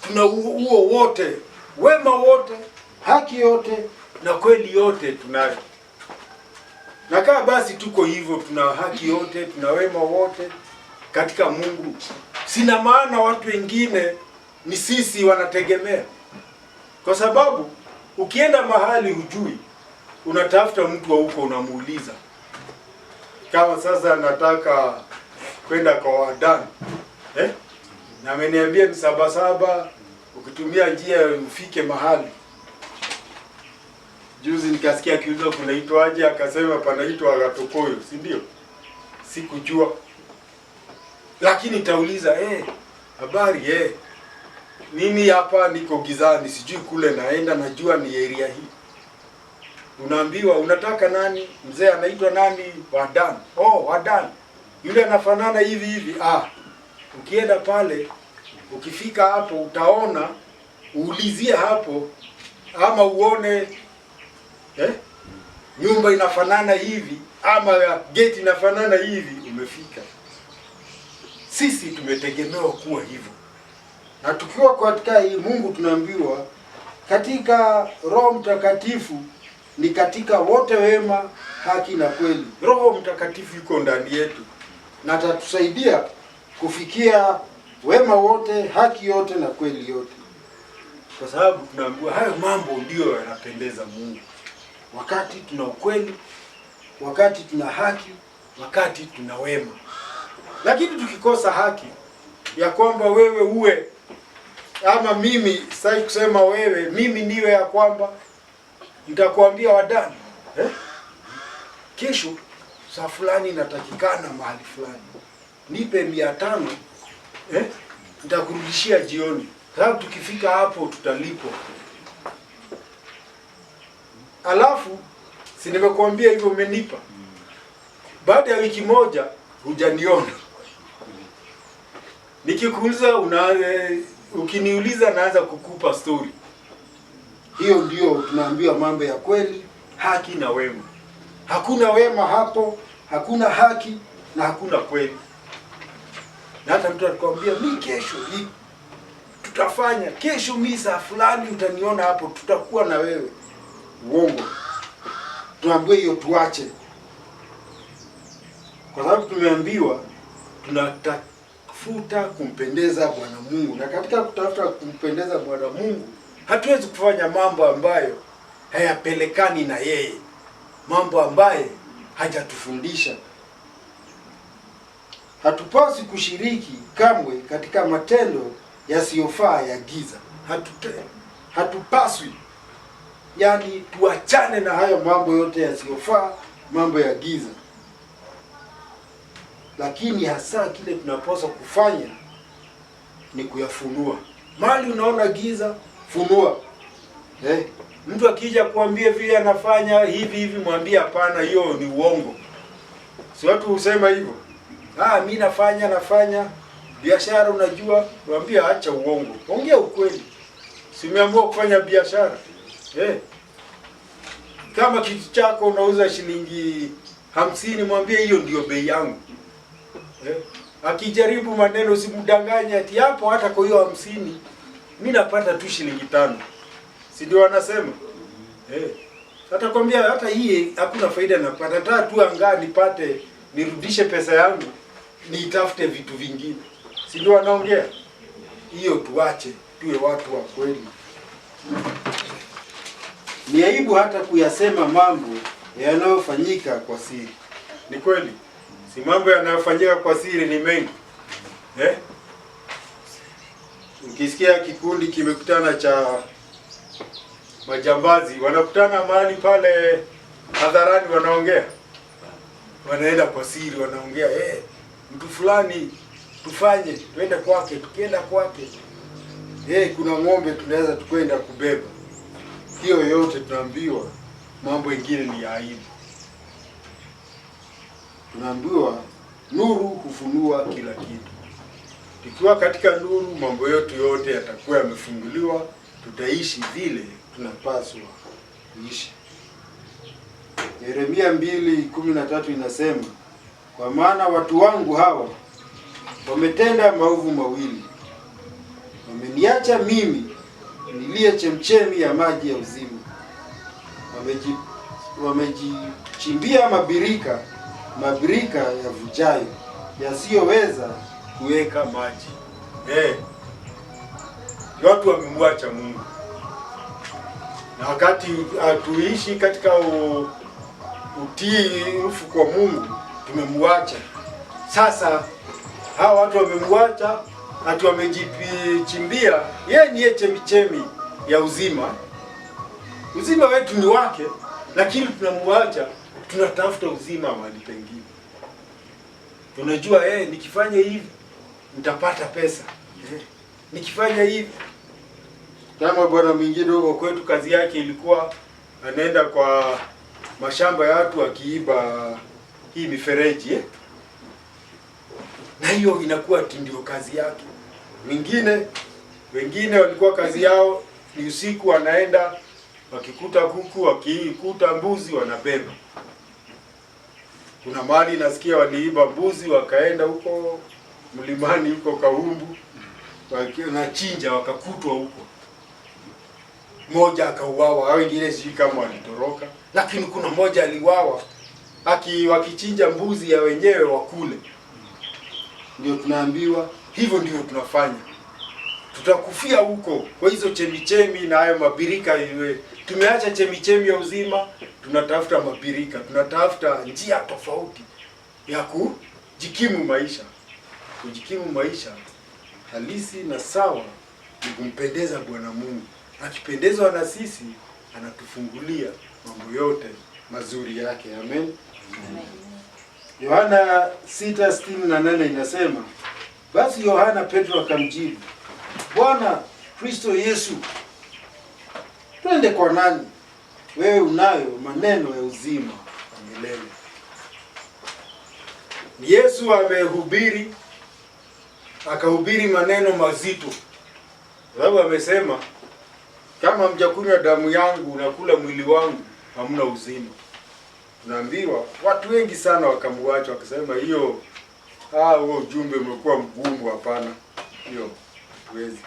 tuna huo wote, wema wote, haki yote na kweli yote tunayo. Na kama basi tuko hivyo, tuna haki yote, tuna wema wote katika Mungu, sina maana watu wengine ni sisi wanategemea. Kwa sababu ukienda mahali hujui, unatafuta mtu wa huko, unamuuliza. Kama sasa nataka kwenda kwa Wadani, na ameniambia ni Sabasaba, ukitumia njia ufike mahali. Juzi nikasikia kiulizo kunaitwaje, akasema panaitwa Gatokoyo, si ndio? Sikujua. Lakini nitauliza, habari mimi hapa niko gizani, sijui kule naenda, najua ni area hii. Unaambiwa unataka nani? Mzee anaitwa nani? Wadani. Wadani. Yule anafanana hivi hivi. Ukienda pale, ukifika hapo utaona, uulizie hapo, ama uone nyumba inafanana hivi, ama gate inafanana hivi, umefika. Sisi tumetegemewa kuwa hivyo. Na tukiwa katika hii Mungu tunaambiwa katika Roho Mtakatifu ni katika wote wema, haki na kweli. Roho Mtakatifu yuko ndani yetu na atatusaidia kufikia wema wote, haki yote na kweli yote. Kwa sababu tunaambiwa hayo mambo ndio yanapendeza Mungu. Wakati tuna ukweli, wakati tuna haki, wakati tuna wema. Lakini tukikosa haki, ya kwamba wewe uwe ama mimi, sasa kusema wewe, mimi niwe ya kwamba nitakwambia Wadani, kesho saa fulani natakikana mahali fulani, nipe 500, nitakurudishia jioni. Sababu tukifika hapo tutalipwa. Alafu si nimekuambia hivyo, umenipa. Baada ya wiki moja hujaniona. Nikikuuliza ukiniuliza naanza kukupa story. Hiyo ndio tunaambiwa mambo ya kweli, haki na wema. Hakuna wema hapo, hakuna haki na hakuna kweli. Na hata mtu atakwambia mimi kesho tutafanya, kesho misa fulani utaniona hapo, tutakuwa na wewe. Uongo. Tuambiwe hiyo tuache. Kwa sababu tumeambiwa tunatafuta kumpendeza Bwana Mungu. Na katika kutafuta kumpendeza Bwana Mungu, hatuwezi kufanya mambo ambayo hayapelekani na yeye, mambo ambaye hajatufundisha. Hatupaswi kushiriki kamwe katika matendo yasiyofaa ya giza. Hatupaswi, yani tuachane na hayo mambo yote yasiyofaa, mambo ya giza. Lakini hasa kile tunapaswa kufanya ni kuyafunua. Mali unaona giza, funua. Mtu akija kuambia vile anafanya hivi hivi, mwambie hapana, hiyo ni uongo. Si watu husema hivyo? Mimi nafanya biashara, unajua, mwambie acha uongo. Ongea ukweli. Si umeamua kufanya biashara? Kama kitu chako unauza shilingi 50, mwambie hiyo ndio bei yangu. Akijaribu maneno usimdanganye ati hapo hata kwa hiyo 50 mimi napata tu shilingi 5. Si ndio wanasema? Atakwambia hata hii hakuna faida napata. Nataka tu angaa nipate, nirudishe pesa yangu, nitafute vitu vingine. Si ndio wanaongea? Hiyo tuache, tuwe watu wa kweli. Ni aibu hata kuyasema mambo yanayofanyika kwa siri. Ni kweli? Si mambo yanayofanyika kwa siri ni mengi. Ukisikia kikundi kimekutana cha majambazi, wanakutana mahali pale hadharani, wanaongea, wanaenda kwa siri, wanaongea mtu fulani tufanye, twende kwake. Tukienda kwake kuna ng'ombe tunaweza tukwenda kubeba. Hiyo yote tunaambiwa mambo mengine ni aibu. Tunaambiwa nuru hufunua kila kitu. Tukiwa katika nuru, mambo yetu yote yatakuwa yamefunguliwa, tutaishi vile tunapaswa kuishi. Yeremia 2:13 inasema, kwa maana watu wangu hawa wametenda maovu mawili. Wameniacha mimi niliye chemchemi ya maji ya uzima. Wamejichimbia mabirika yavujayo yasiyoweza kuweka maji. Watu wamemwacha Mungu. Na wakati tuishi katika utiifu kwa Mungu, tumemwacha. Sasa hawa watu wamemwacha, ati wamejichimbia, yeye ndiye chemichemi ya uzima. Uzima wetu ni wake, lakini tunamwacha, tunatafuta uzima mahali pengine. Tunajua nikifanya hivi nitapata pesa. Nikifanya hivi. Kama bwana mwingine huko kwetu kazi yake ilikuwa anaenda kwa mashamba ya watu akiiba hii mifereji. Na hiyo inakuwa ndio kazi yake. Wengine walikuwa kazi yao ni usiku, wanaenda wakikuta kuku, wakikuta mbuzi wanabeba. Kuna mahali nasikia waliiba mbuzi wakaenda huko mlimani huko Kahumbu, wanachinja wakakutwa huko. Mmoja akauawa, hao wengine sijui kama walitoroka, lakini kuna mmoja aliuawa wakichinja mbuzi ya wenyewe wakule. Ndio tunaambiwa hivyo ndio tunafanya. Tutakufia huko kwa hizo chemichemi na hayo mabirika. Tumeacha chemichemi ya uzima, tunatafuta mabirika, tunatafuta njia tofauti ya kujikimu maisha. Kujikimu maisha halisi na sawa ni kumpendeza Bwana Mungu. Akipendezwa na sisi, anatufungulia mambo yote mazuri yake. Amen. Yohana 6:68 inasema, basi Yohana Petro akamjibu, Bwana Kristo Yesu, twende kwa nani? Wewe unayo maneno ya uzima wa milele. Yesu amehubiri, akahubiri maneno mazito. Sababu amesema, kama mjakunywa damu yangu na kula mwili wangu, hamna uzima. Tunaambiwa watu wengi sana wakamwacha, wakasema huo ujumbe umekuwa mgumu. Hapana, hiyo hatuwezi.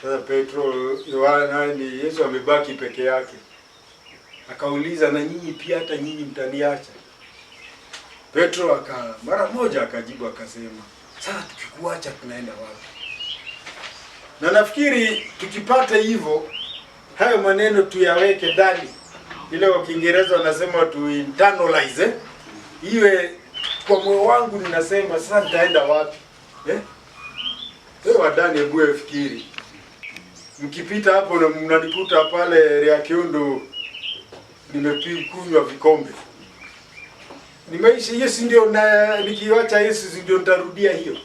Sasa Yesu amebaki peke yake. Akauliza, na nyinyi pia hata nyinyi mtaniacha? Petro mara moja akajibu akasema, sasa tukikuacha tunaenda wapi? Na nafikiri tukipata hivyo, hayo maneno tuyaweke ndani. Ile kwa Kiingereza wanasema tu internalize. Iwe kwa moyo wangu, ninasema sasa nitaenda wapi? Wewe wadani, hebu fikiri. Mkipita hapo na mnanikuta pale Ria Kiondo nimekunywa vikombe. Nimeishi Yesu ndio, na nikiwacha Yesu ndio nitarudia hiyo.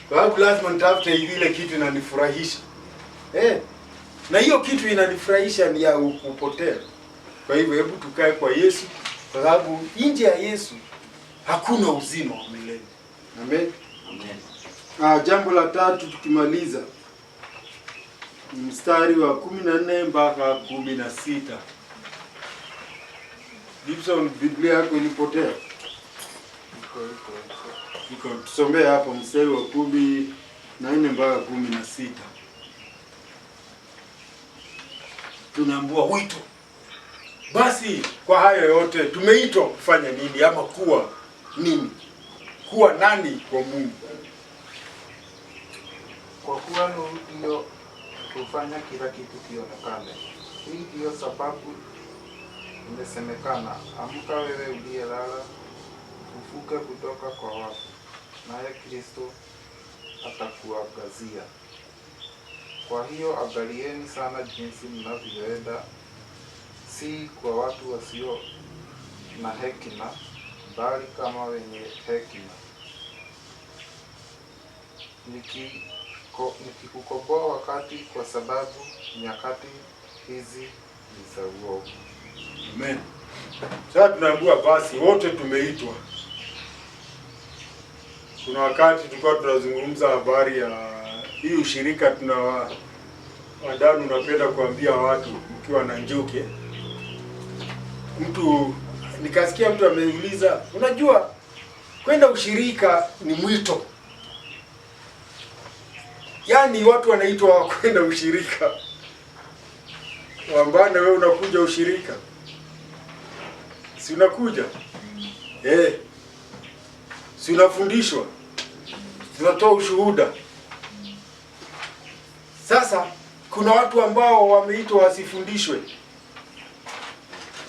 Kwa sababu lazima nitafute ile kitu inanifurahisha. Na hiyo kitu inanifurahisha ni ya kupotea. Kwa hivyo hebu tukae kwa Yesu, kwa sababu nje ya Yesu hakuna uzima wa milele. Amen. Amen. Jambo la tatu tukimaliza, mstari wa 14 mpaka 16. Gibson, Biblia yako ilipotea? Iko tusomee hapo mstari wa 14 mpaka 16. tunaambiwa wito. Basi kwa hayo yote tumeitwa kufanya nini ama kuwa nini? Kuwa nani kwa Mungu? Kwa kuwa nuru ndiyo hufanya kila kitu kionekane. Hii ndiyo sababu imesemekana, amka wewe uliyelala, ufufuke kutoka kwa wafu, naye Kristo atakuangazia. Kwa hiyo angalieni sana jinsi mnavyoenda, si kwa watu wasio na hekima, bali kama wenye hekima, nikikukomboa wakati, kwa sababu nyakati hizi ni za uovu. Amen. Sasa tunaambiwa basi wote tumeitwa. Kuna wakati tulikuwa tunazungumza habari ya hii ushirika, tuna wadau unapenda kuambia watu ukiwa na njuke. Nikasikia mtu ameuliza, unajua kwenda ushirika ni mwito. Yaani watu wanaitwa kwenda ushirika. Wambane wewe unakuja ushirika? Si unakuja? Si unafundishwa? Tunatoa ushuhuda. Sasa kuna watu ambao wameitwa wasifundishwe.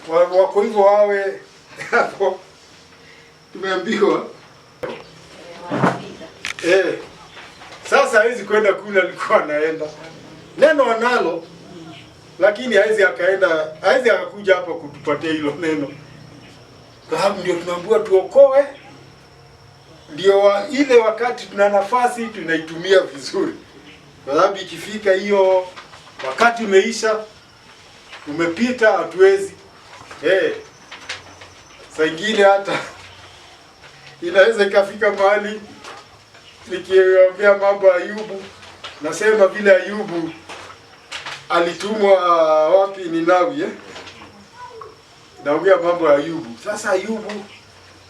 Wako hivyo wawe hapo. Tumeambiwa. Sasa hawezi kwenda kule alikuwa anaenda. Neno analo, lakini hawezi akakuja hapa kutupatia hilo neno. Kwa sababu ndio tunaambiwa tuokoe. Ndio ile wakati tuna nafasi tunaitumia vizuri. Kwa sababu ikifika hiyo wakati umeisha, umepita, hatuwezi. Saa ingine hata inaweza ikafika mahali nikiongea mambo ya Ayubu, nasema vile Ayubu alitumwa wapi, Ninawi, naongea mambo ya Ayubu. Sasa Ayubu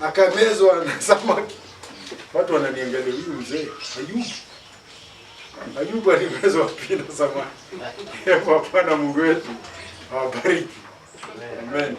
akamezwa na samaki. Watu wananiangalia, huyu mzee Ayubu alimezwa wapi na samaki? Hapana, Mungu wetu awabariki. Amen.